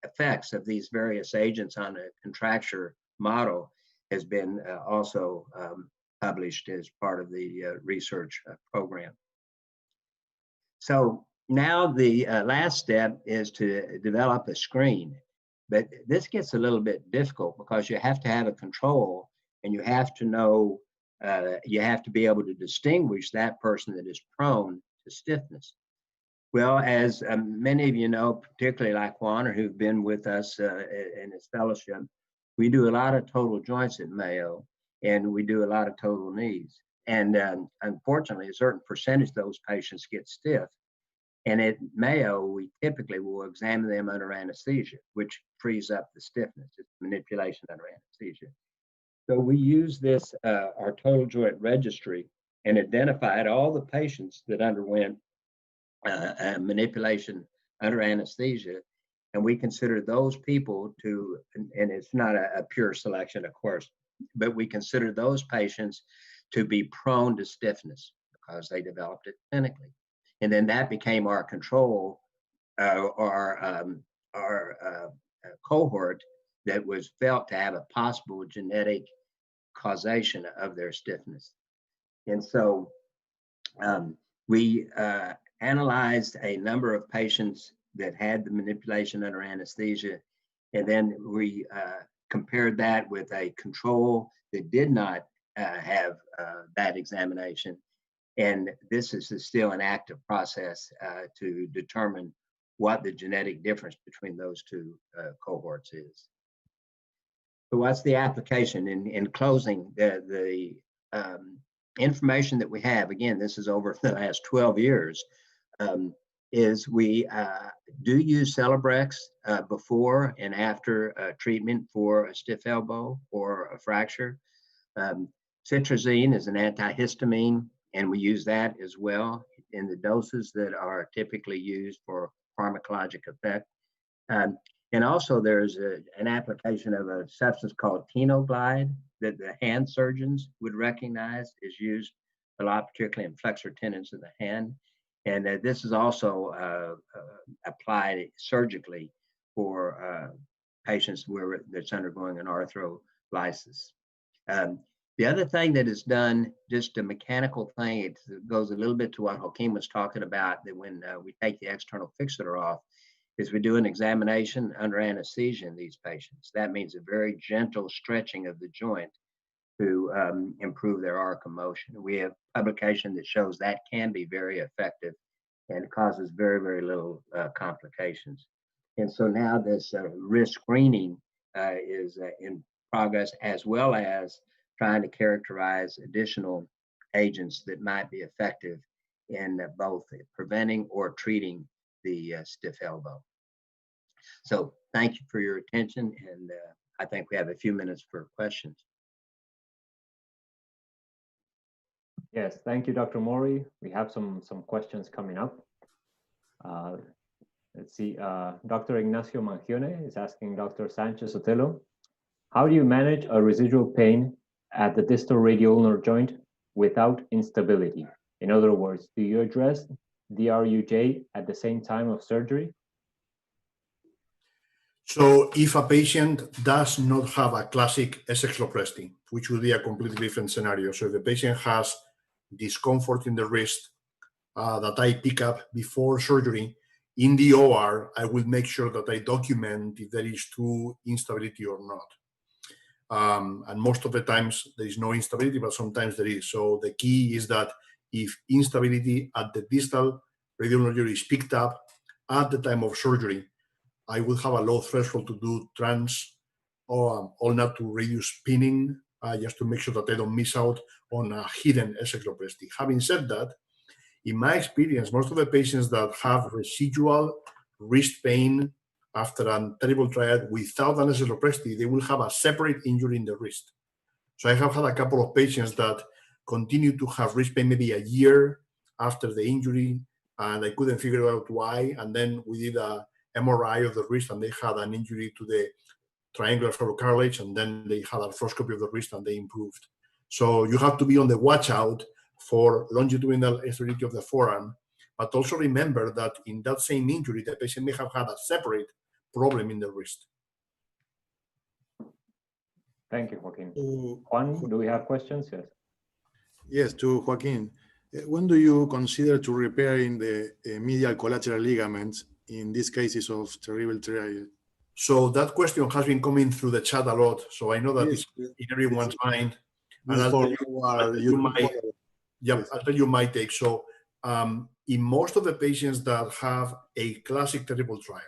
effects of these various agents on a contracture model has been also published as part of the research program. So now the last step is to develop a screen. But this gets a little bit difficult because you have to have a control, and you have to know, you have to be able to distinguish that person that is prone to stiffness. Well, as many of you know, particularly like Juan, or who've been with us in his fellowship, we do a lot of total joints at Mayo, and we do a lot of total knees. And unfortunately, a certain percentage of those patients get stiff. And at Mayo, we typically will examine them under anesthesia, which frees up the stiffness. It's manipulation under anesthesia. So we use this, our total joint registry, and identified all the patients that underwent manipulation under anesthesia. And we consider those people to, and it's not a pure selection, of course, but we consider those patients to be prone to stiffness because they developed it clinically. And then that became our control, our cohort that was felt to have a possible genetic causation of their stiffness. And so we analyzed a number of patients that had the manipulation under anesthesia, and then we compared that with a control that did not have that examination. And this is still an active process to determine what the genetic difference between those two cohorts is. So what's the application? In closing, the information that we have, again, this is over the last 12 years, is we do use Celebrex before and after treatment for a stiff elbow or a fracture. Citrazine is an antihistamine, and we use that as well in the doses that are typically used for pharmacologic effect. And also there's an application of a substance called Tenoglide that the hand surgeons would recognize is used a lot, particularly in flexor tendons of the hand. And this is also applied surgically for patients that's undergoing an arthrolysis. The other thing that is done, just a mechanical thing, it goes a little bit to what Joaquín was talking about, that when we take the external fixator off, is we do an examination under anesthesia in these patients. That means a very gentle stretching of the joint to improve their arc of motion. We have publication that shows that can be very effective and causes very, very little complications. And so now this risk screening is in progress, as well as trying to characterize additional agents that might be effective in both preventing or treating the stiff elbow. So thank you for your attention, and I think we have a few minutes for questions. Yes, thank you, Dr. Morey. We have some questions coming up. Let's see, Dr. Ignacio Mangione is asking Dr. Sánchez Sotelo, how do you manage a residual pain at the distal radial ulnar joint without instability? In other words, do you address DRUJ at the same time of surgery? So if a patient does not have a classic sexloplasty, which would be a completely different scenario. So if the patient has discomfort in the wrist that I pick up before surgery, in the OR, I will make sure that I document if there is true instability or not. And most of the times there is no instability, but sometimes there is. So the key is that if instability at the distal radial ulnar is picked up at the time of surgery, I will have a low threshold to do trans or ulnar to reduce spinning, just to make sure that I don't miss out on a hidden sexloplasty. Having said that, in my experience, most of the patients that have residual wrist pain after a terrible triad without an sexloplasty, they will have a separate injury in the wrist. So I have had a couple of patients that continue to have wrist pain maybe a year after the injury, and I couldn't figure out why. And then we did a MRI of the wrist, and they had an injury to the triangular fibrocartilage, and then they had arthroscopy of the wrist, and they improved. So you have to be on the watch out for longitudinal instability of the forearm, but also remember that in that same injury, the patient may have had a separate problem in the wrist. Thank you, Joaquin. Juan, do we have questions? Yes. Yes, to Joaquin. When do you consider to repairing the medial collateral ligaments in these cases of cerebral triad? So that question has been coming through the chat a lot. So I know that Yes, it's in everyone's mind. And I'll tell you my take. So in most of the patients that have a classic terrible triad,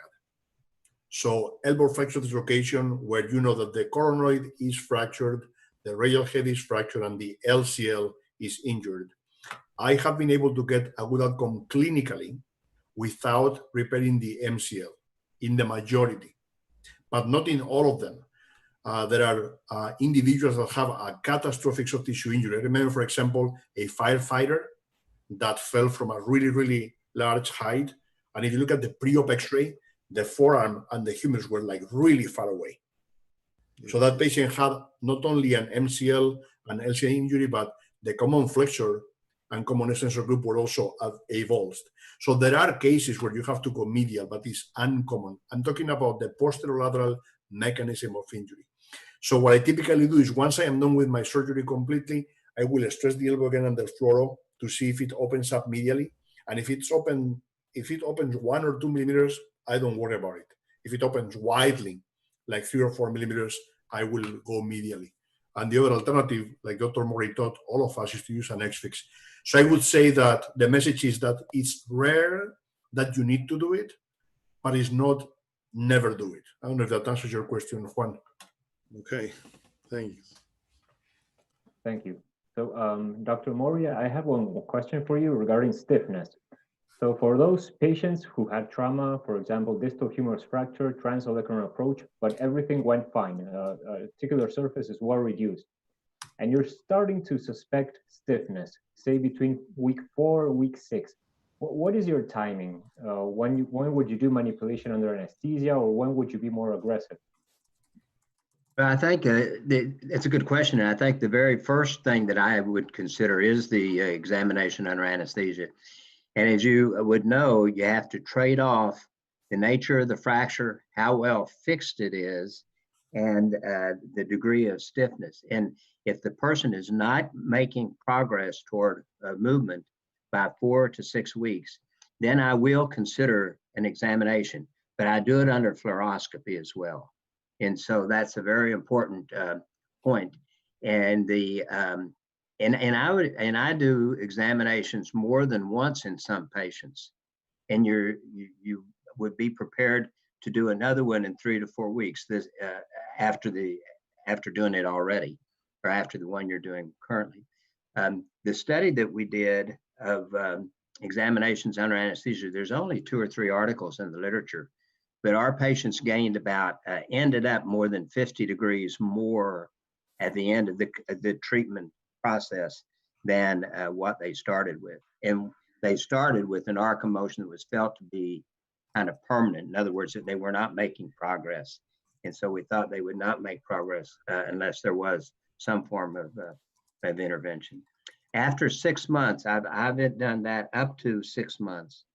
so elbow fracture dislocation, where you know that the coronoid is fractured, the radial head is fractured, and the LCL is injured, I have been able to get a good outcome clinically without repairing the MCL in the majority, but not in all of them. There are individuals that have a catastrophic soft tissue injury. I remember, for example, a firefighter that fell from a really, really large height. And if you look at the pre-op x-ray, the forearm and the humerus were like really far away. So that patient had not only an MCL and LCA injury, but the common flexor and common extensor group were also avulsed. So there are cases where you have to go medial, but it's uncommon. I'm talking about the posterolateral mechanism of injury. So what I typically do is once I am done with my surgery completely, I will stress the elbow again under fluoro to see if it opens up medially. And if it's open, if it opens 1 or 2 millimeters, I don't worry about it. If it opens widely, like 3 or 4 millimeters, I will go medially. And the other alternative, like Dr. Morrey taught all of us, is to use an X-fix. So I would say that the message is that it's rare that you need to do it, but it's not never do it. I don't know if that answers your question, Juan. Okay, thank you. Thank you. So, Dr. Morey, I have one question for you regarding stiffness. So for those patients who had trauma, for example, distal humerus fracture, transolecranon approach, but everything went fine, articular surface is well reduced, and you're starting to suspect stiffness, say between week 4 and week 6, what is your timing? When would you do manipulation under anesthesia, or when would you be more aggressive? Well, I think it's a good question. And I think the very first thing that I would consider is the examination under anesthesia. And as you would know, you have to trade off the nature of the fracture, how well fixed it is, and the degree of stiffness. And if the person is not making progress toward movement by 4 to 6 weeks, then I will consider an examination, but I do it under fluoroscopy as well. And so that's a very important point. And I do examinations more than once in some patients, and you would be prepared to do another one in 3 to 4 weeks. This after doing it already, or after the one you're doing currently. The study that we did of examinations under anesthesia, there's only 2 or 3 articles in the literature, but our patients gained about, ended up more than 50 degrees more at the end of the treatment process than what they started with. And they started with an arc of motion that was felt to be kind of permanent. In other words, that they were not making progress. And so we thought they would not make progress unless there was some form of intervention. After 6 months, I've done that up to 6 months.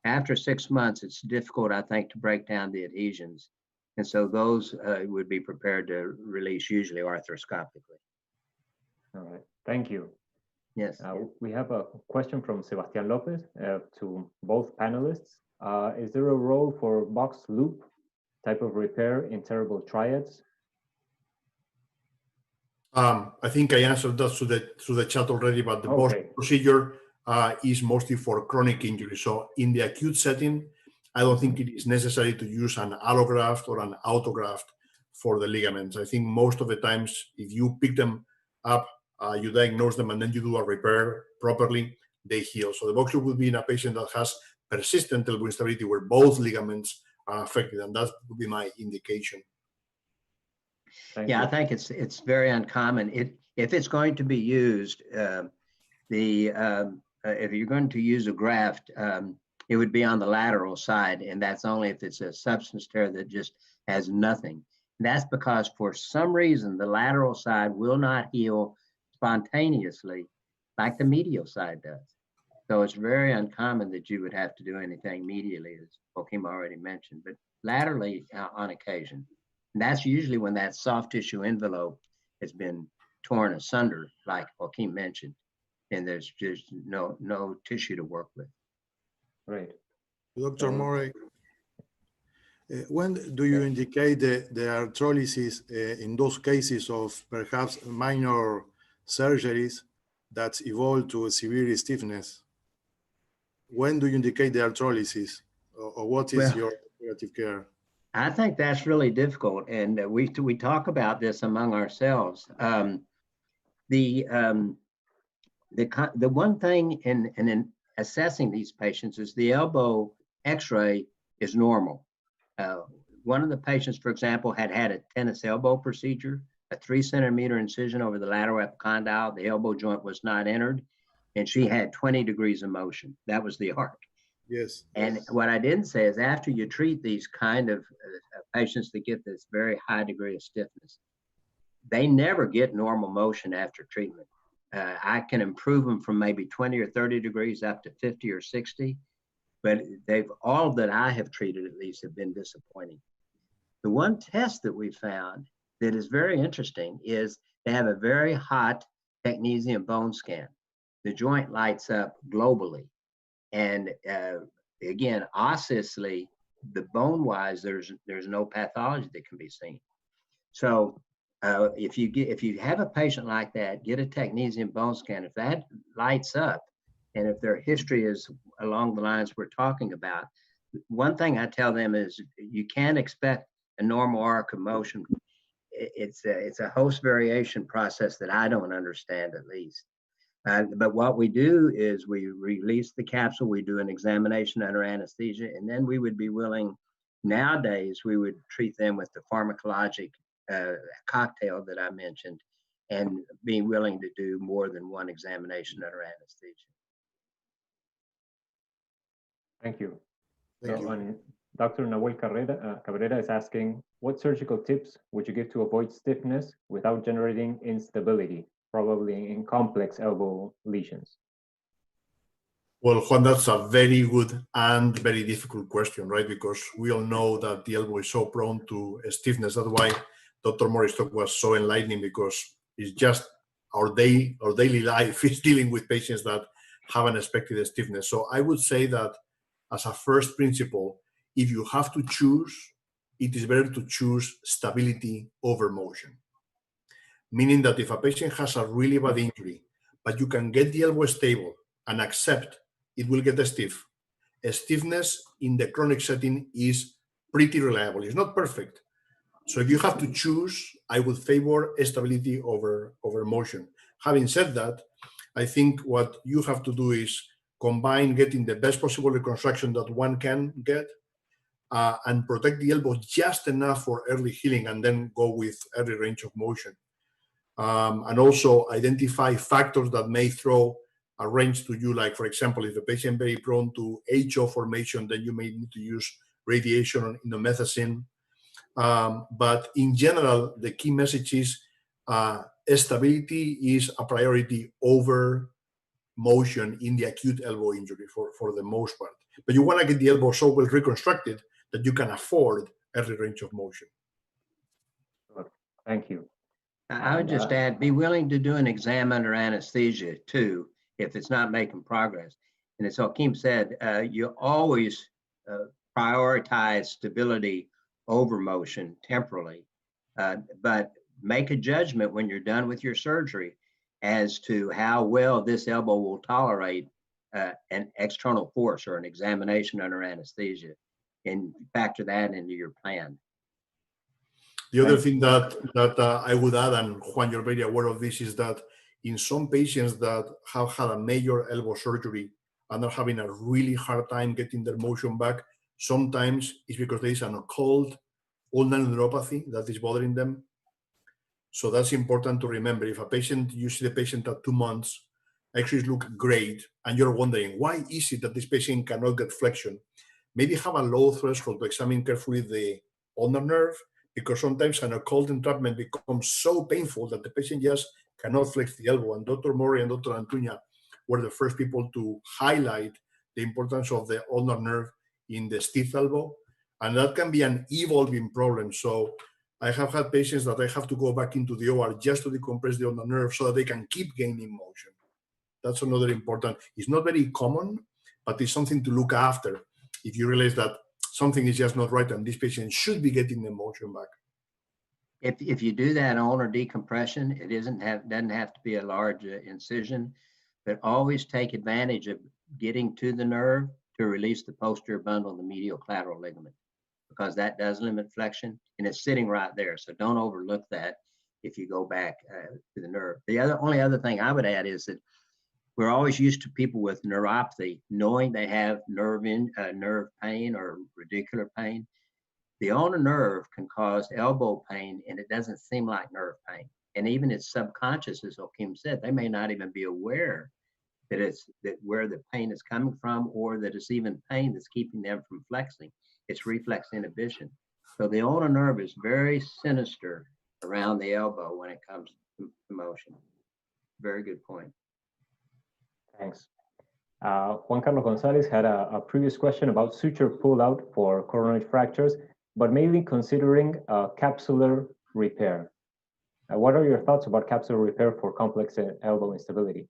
After 6 months, it's difficult, I think, to break down the adhesions. And so those would be prepared to release usually arthroscopically. All right, thank you. Yes. We have a question from Sebastian Lopez to both panelists. Is there a role for box loop type of repair in terrible triads? I think I answered that through the chat already, but the box procedure is mostly for chronic injury. So in the acute setting, I don't think it is necessary to use an allograft or an autograft for the ligaments. I think most of the times, if you pick them up, you diagnose them, and then you do a repair properly, they heal. So the box loop would be in a patient that has persistent elbow instability where both ligaments are affected, and that would be my indication. Yeah, I think it's very uncommon. If it's going to be used, if you're going to use a graft, it would be on the lateral side, and that's only if it's a substance tear that just has nothing. And that's because for some reason the lateral side will not heal spontaneously like the medial side does. So it's very uncommon that you would have to do anything medially, as Joaquín already mentioned, but laterally on occasion. And that's usually when that soft tissue envelope has been torn asunder, like Joaquín mentioned, and there's just no tissue to work with. Right. Dr. Morey, when do you indicate the arthrolysis in those cases of perhaps minor surgeries that evolve to severe stiffness? When do you indicate the arthrolysis, or what is your operative care? I think that's really difficult, and we talk about this among ourselves. The one thing in assessing these patients is the elbow X-ray is normal. One of the patients, for example, had a tennis elbow procedure, a 3-centimeter incision over the lateral epicondyle. The elbow joint was not entered, and she had 20 degrees of motion. That was the arc. Yes. And what I didn't say is after you treat these kind of patients that get this very high degree of stiffness, they never get normal motion after treatment. I can improve them from maybe 20 or 30 degrees up to 50 or 60, but all that I have treated at least have been disappointing. The one test that we found that is very interesting is they have a very hot technesium bone scan. The joint lights up globally. And again, osseously, the bone-wise, there's no pathology that can be seen. So if you have a patient like that, get a technesium bone scan. If that lights up, and if their history is along the lines we're talking about, one thing I tell them is you can't expect a normal arc of motion. It's a host variation process that I don't understand, at least. But what we do is we release the capsule, we do an examination under anesthesia, and then we would be willing, nowadays, we would treat them with the pharmacologic cocktail that I mentioned, and be willing to do more than one examination under anesthesia. Thank you. Thank you. Dr. Nahuel Cabrera is asking, what surgical tips would you give to avoid stiffness without generating instability, probably in complex elbow lesions? Well, Juan, that's a very good and very difficult question, right? Because we all know that the elbow is so prone to stiffness. That's why Dr. Morrey's talk was so enlightening, because it's just our daily life is dealing with patients that have unexpected stiffness. So I would say that as a first principle, if you have to choose, it is better to choose stability over motion. Meaning that if a patient has a really bad injury, but you can get the elbow stable and accept it will get stiff, stiffness in the chronic setting is pretty reliable. It's not perfect. So if you have to choose, I would favor stability over motion. Having said that, I think what you have to do is combine getting the best possible reconstruction that one can get and protect the elbow just enough for early healing, and then go with early range of motion. And also identify factors that may throw a range to you, like, for example, if the patient is very prone to HO formation, then you may need to use radiation or indomethacin. But in general, the key message is stability is a priority over motion in the acute elbow injury for the most part. But you want to get the elbow so well reconstructed that you can afford early range of motion. Thank you. I would just add, be willing to do an exam under anesthesia too, if it's not making progress. And as Joaquín said, you always prioritize stability over motion temporally, but make a judgment when you're done with your surgery as to how well this elbow will tolerate an external force or an examination under anesthesia, and factor that into your plan. The other thing that I would add, and Juan, you're very aware of this, is that in some patients that have had a major elbow surgery and are having a really hard time getting their motion back, sometimes it's because there is an occult ulnar neuropathy that is bothering them. So that's important to remember. If a patient, you see the patient at 2 months, actually look great, and you're wondering, why is it that this patient cannot get flexion? Maybe have a low threshold to examine carefully the ulnar nerve, because sometimes an occult entrapment becomes so painful that the patient just cannot flex the elbow. And Dr. Morey and Dr. Antuña were the first people to highlight the importance of the ulnar nerve in the stiff elbow. And that can be an evolving problem. So I have had patients that I have to go back into the OR just to decompress the ulnar nerve so that they can keep gaining motion. That's another important, it's not very common, but it's something to look after if you realize that something is just not right and this patient should be getting the motion back. If you do that ulnar decompression, it doesn't have to be a large incision, but always take advantage of getting to the nerve to release the posterior bundle of the medial collateral ligament, because that does limit flexion, and it's sitting right there. So don't overlook that if you go back to the nerve. The only other thing I would add is that we're always used to people with neuropathy knowing they have nerve pain or radicular pain. The ulnar nerve can cause elbow pain, and it doesn't seem like nerve pain. And even it's subconscious, as Joaquín said, they may not even be aware that where the pain is coming from, or that it's even pain that's keeping them from flexing. It's reflex inhibition. So the ulnar nerve is very sinister around the elbow when it comes to motion. Very good point. Thanks. Juan Carlos Gonzalez had a previous question about suture pull-out for coronoid fractures, but mainly considering capsular repair. What are your thoughts about capsular repair for complex elbow instability?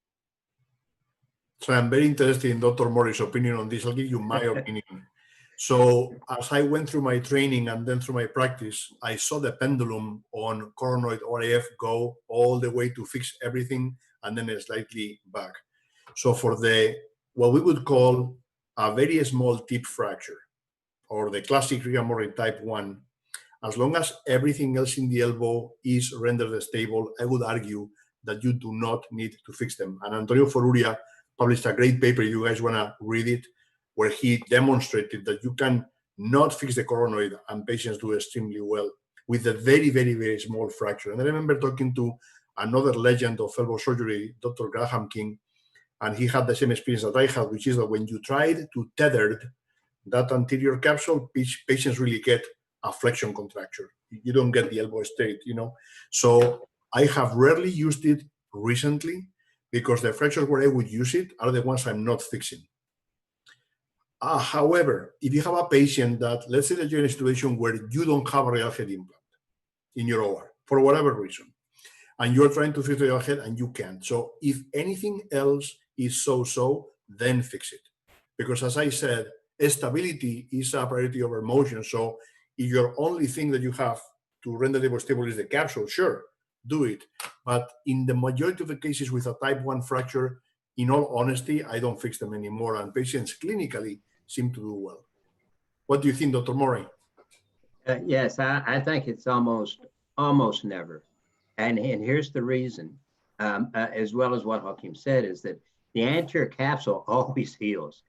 So I'm very interested in Dr. Morey's opinion on this. I'll give you my opinion. So as I went through my training and then through my practice, I saw the pendulum on coronoid ORAF go all the way to fix everything and then slightly back. So for what we would call a very small tip fracture, or the classic Morey type 1, as long as everything else in the elbow is rendered stable, I would argue that you do not need to fix them. And Antonio Foruria published a great paper, you guys want to read it, where he demonstrated that you can not fix the coronoid and patients do extremely well with a very, very, very small fracture. And I remember talking to another legend of elbow surgery, Dr. Graham King, and he had the same experience that I had, which is that when you tried to tether that anterior capsule, patients really get a flexion contracture. You don't get the elbow straight, So I have rarely used it recently because the fractures where I would use it are the ones I'm not fixing. However, if you have a patient that, let's say that you're in a situation where you don't have a real head implant in your OR for whatever reason, and you're trying to fix the real head and you can't. So if anything else is so-so, then fix it. Because as I said, stability is a priority over motion. So if your only thing that you have to render the elbow stable is the capsule, sure, do it. But in the majority of the cases with a type 1 fracture, in all honesty, I don't fix them anymore, and patients clinically seem to do well. What do you think, Dr. Morey? Yes, I think it's almost never. And here's the reason, as well as what Joaquín said, is that the anterior capsule always heals.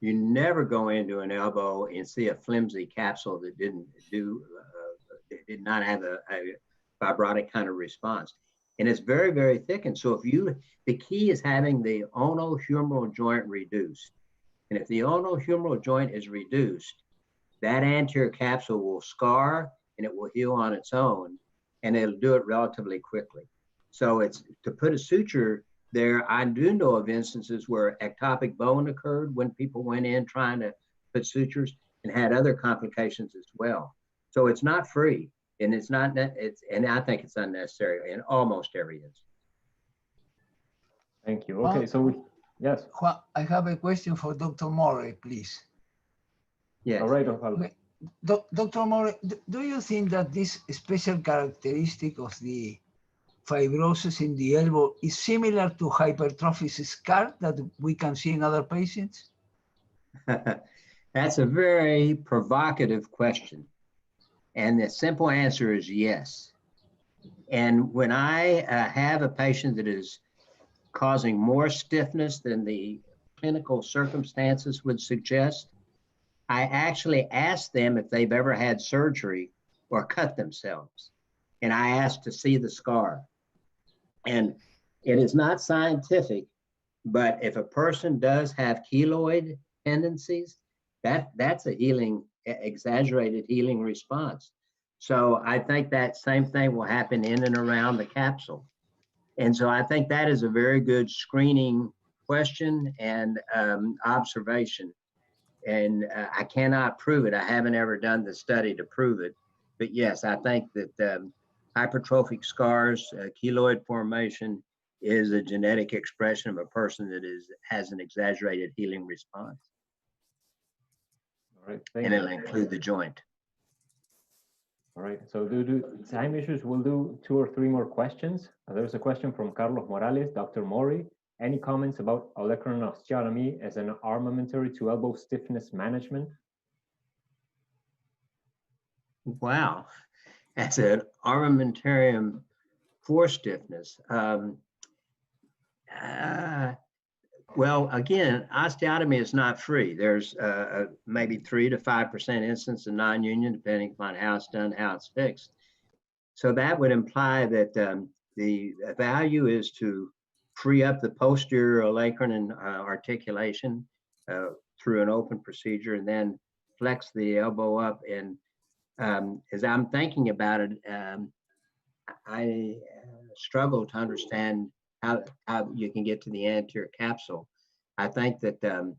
You never go into an elbow and see a flimsy capsule that did not have a fibrotic kind of response. And it's very, very thick. And so the key is having the ulnohumeral joint reduced. And if the ulnohumeral joint is reduced, that anterior capsule will scar and it will heal on its own, and it'll do it relatively quickly. So it's to put a suture there. I do know of instances where ectopic bone occurred when people went in trying to put sutures and had other complications as well. So it's not free, and and I think it's unnecessary in almost every instance. Thank you. Okay, so yes. I have a question for Dr. Morey, please. Yes. All right, Osvaldo. Dr. Morey, do you think that this special characteristic of the fibrosis in the elbow is similar to hypertrophic scar that we can see in other patients? That's a very provocative question. And the simple answer is yes. And when I have a patient that is causing more stiffness than the clinical circumstances would suggest, I actually ask them if they've ever had surgery or cut themselves. And I ask to see the scar. And it is not scientific, but if a person does have keloid tendencies, that's a exaggerated healing response. So I think that same thing will happen in and around the capsule. And so I think that is a very good screening question and observation. And I cannot prove it. I haven't ever done the study to prove it. But yes, I think that hypertrophic scars, keloid formation is a genetic expression of a person that has an exaggerated healing response. All right, thank And you. it'll include the joint. All right, so due to time issues, we'll do 2 or 3 more questions. There's a question from Carlos Morales. Dr. Morey, any comments about olecranon osteotomy as an armamentary to elbow stiffness management? Wow, that's an armamentarium for stiffness. Well, again, osteotomy is not free. There's maybe 3 to 5% instance of non-union, depending upon how it's done, how it's fixed. So that would imply that the value is to free up the posterior olecranon articulation through an open procedure, and then flex the elbow up. And as I'm thinking about it, I struggle to understand how you can get to the anterior capsule. I think that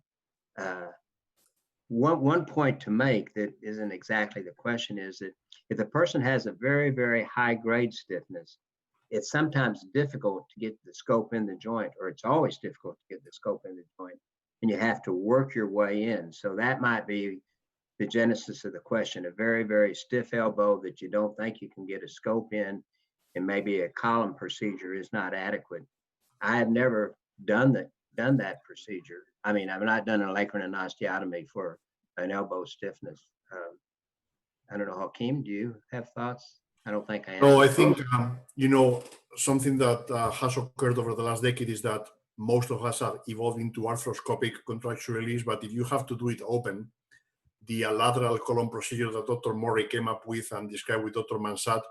one point to make that isn't exactly the question is that if the person has a very, very high grade stiffness, it's sometimes difficult to get the scope in the joint, or it's always difficult to get the scope in the joint, and you have to work your way in. So that might be the genesis of the question, a very, very stiff elbow that you don't think you can get a scope in, and maybe a column procedure is not adequate. I have never done that procedure. I mean, I've not done an olecranon osteotomy for an elbow stiffness. I don't know, Joaquín, do you have thoughts? I don't think I am. No, I think, something that has occurred over the last decade is that most of us have evolved into arthroscopic contracture release, but if you have to do it open, the lateral column procedure that Dr. Morey came up with and described with Dr. Mansat,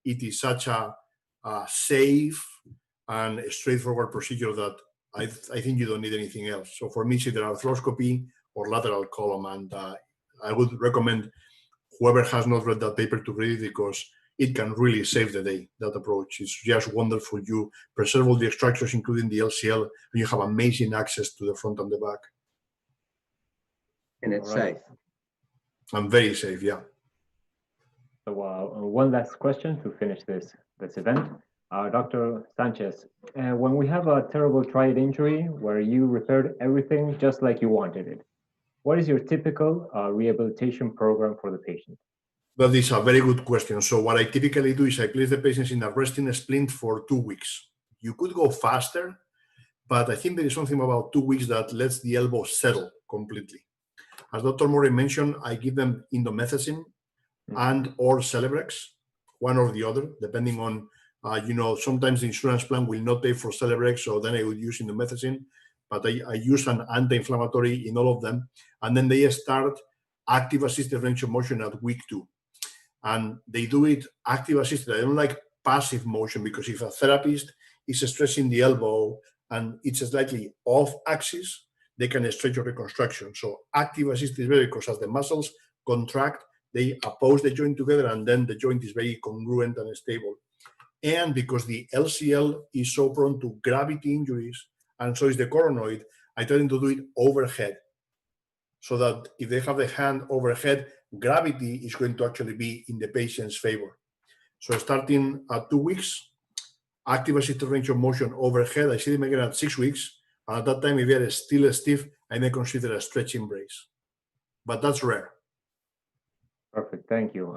it is such a safe and a straightforward procedure that I think you don't need anything else. So for me, it's either arthroscopy or lateral column. And I would recommend whoever has not read that paper to read it, because it can really save the day. That approach is just wonderful. You preserve all the structures, including the LCL, and you have amazing access to the front and the back. And it's All right. safe. And very safe, yeah. So one last question to finish this event. Dr. Sánchez, when we have a terrible triad injury where you repaired everything just like you wanted it, what is your typical rehabilitation program for the patient? That is a very good question. So what I typically do is I place the patients in a resting splint for 2 weeks. You could go faster, but I think there is something about 2 weeks that lets the elbow settle completely. As Dr. Morey mentioned, I give them indomethacin and or Celebrex, one or the other, depending on, sometimes the insurance plan will not pay for Celebrex, so then I would use indomethacin. but I use an anti-inflammatory in all of them. And then they start active assisted range of motion at week 2. And they do it active assisted. I don't like passive motion, because if a therapist is stressing the elbow and it's slightly off axis, they can stretch your reconstruction. So active assisted is better, because as the muscles contract, they oppose the joint together, and then the joint is very congruent and stable. And because the LCL is so prone to gravity injuries, and so is the coronoid, I tell them to do it overhead, so that if they have the hand overhead, gravity is going to actually be in the patient's favor. So starting at 2 weeks, active assisted range of motion overhead. I see them again at 6 weeks. And at that time, if they are still stiff, I may consider a stretching brace. But that's rare. Perfect, thank you.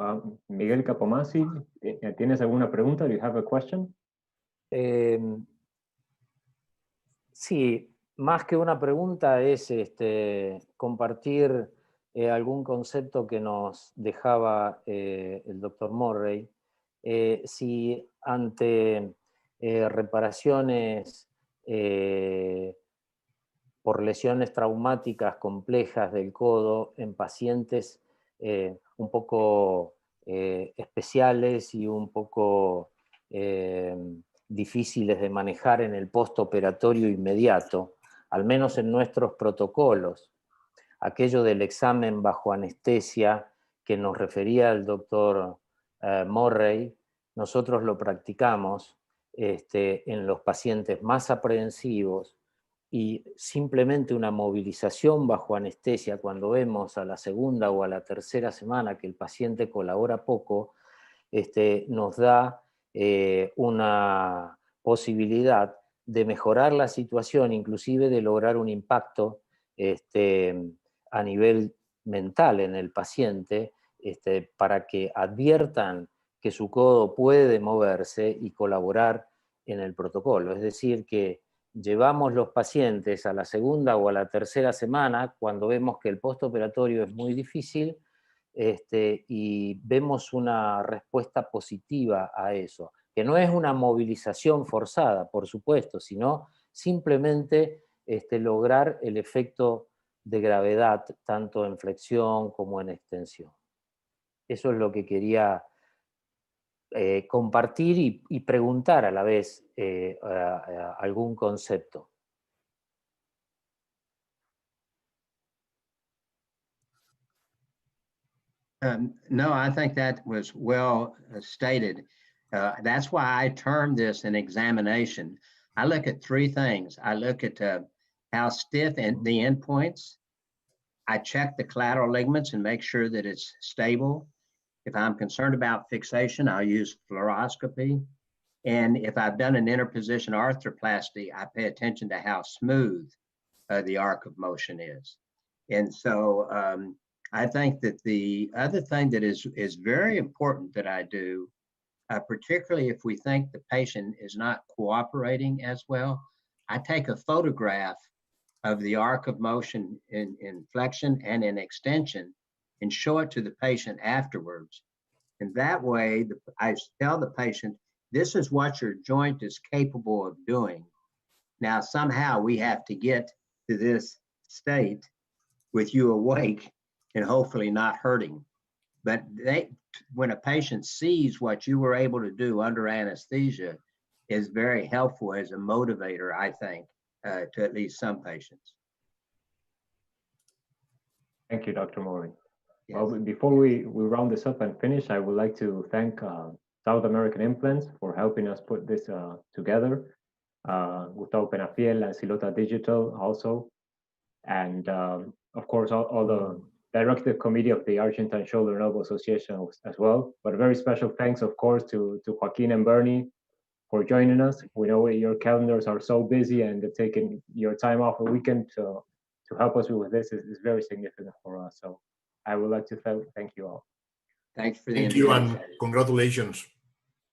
Miguel Capomasi, ¿tienes alguna pregunta? Do you have a question? Sí, más que una pregunta es compartir algún concepto que nos dejaba el doctor Morrey. Si ante reparaciones por lesiones traumáticas complejas del codo en pacientes un poco especiales y un poco difíciles de manejar en el postoperatorio inmediato, al menos en nuestros protocolos, aquello del examen bajo anestesia que nos refería el doctor Morrey, nosotros lo practicamos en los pacientes más aprehensivos, y simplemente una movilización bajo anestesia cuando vemos a la segunda o a la tercera semana que el paciente colabora poco, nos da una posibilidad de mejorar la situación, inclusive de lograr un impacto a nivel mental en el paciente, para que adviertan que su codo puede moverse y colaborar en el protocolo. Es decir, que llevamos los pacientes a la segunda o a la tercera semana cuando vemos que el postoperatorio es muy difícil, y vemos una respuesta positiva a eso, que no es una movilización forzada, por supuesto, sino simplemente lograr el efecto de gravedad, tanto en flexión como en extensión. Eso es lo que quería compartir y preguntar a la vez algún concepto. No, I think that was well stated. That's why I term this an examination. I look at 3 things. I look at how stiff and the endpoints. I check the collateral ligaments and make sure that it's stable. If I'm concerned about fixation, I'll use fluoroscopy. And if I've done an interposition arthroplasty, I pay attention to how smooth the arc of motion is. And so I think that the other thing that is very important that I do, particularly if we think the patient is not cooperating as well, I take a photograph of the arc of motion in flexion and in extension and show it to the patient afterwards. And that way, I tell the patient, this is what your joint is capable of doing. Now, somehow we have to get to this state with you awake and hopefully not hurting. But when a patient sees what you were able to do under anesthesia, is very helpful as a motivator, I think, to at least some patients. Thank you, Dr. Morrey. Yes. Well, before we round this up and finish, I would like to thank South American Implants for helping us put this together. Gustavo Penafiel and Silota Digital also. And of course, all the directive committee of the Argentine Shoulder and Elbow Association as well. But a very special thanks, of course, to Joaquín and Bernie for joining us. We know your calendars are so busy, and taking your time off a weekend to help us with this is very significant for us. So I would like to thank you all. Thanks for the Thank you invitation. and congratulations.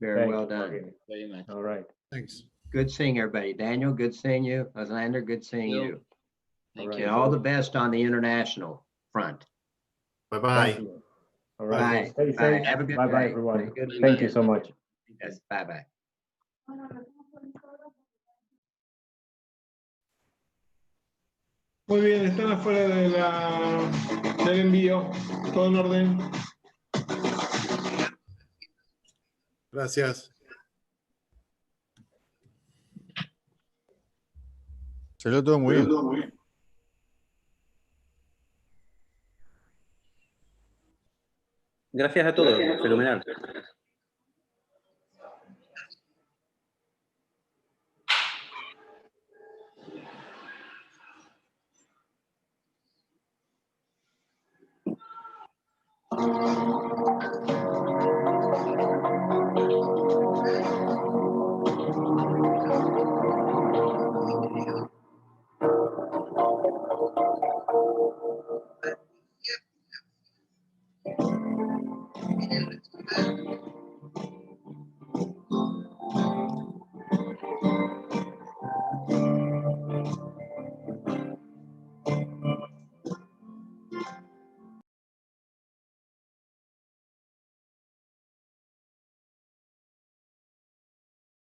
Very Thank well you, done. Joaquín. Very much. All right. Thanks. Good seeing everybody. Daniel, good seeing you. Oslander, good seeing You. you. Thank All you. And all the best on the international front. Bye-bye. Thank you. All right. Bye. Stay Bye. safe. Have a good Bye-bye, day. everyone. Good Thank you weekend. so much. Yes, bye-bye. Muy bien, están afuera del envío. Todo en orden. Gracias. Se lo todo muy bien. Gracias a todos, fenomenal.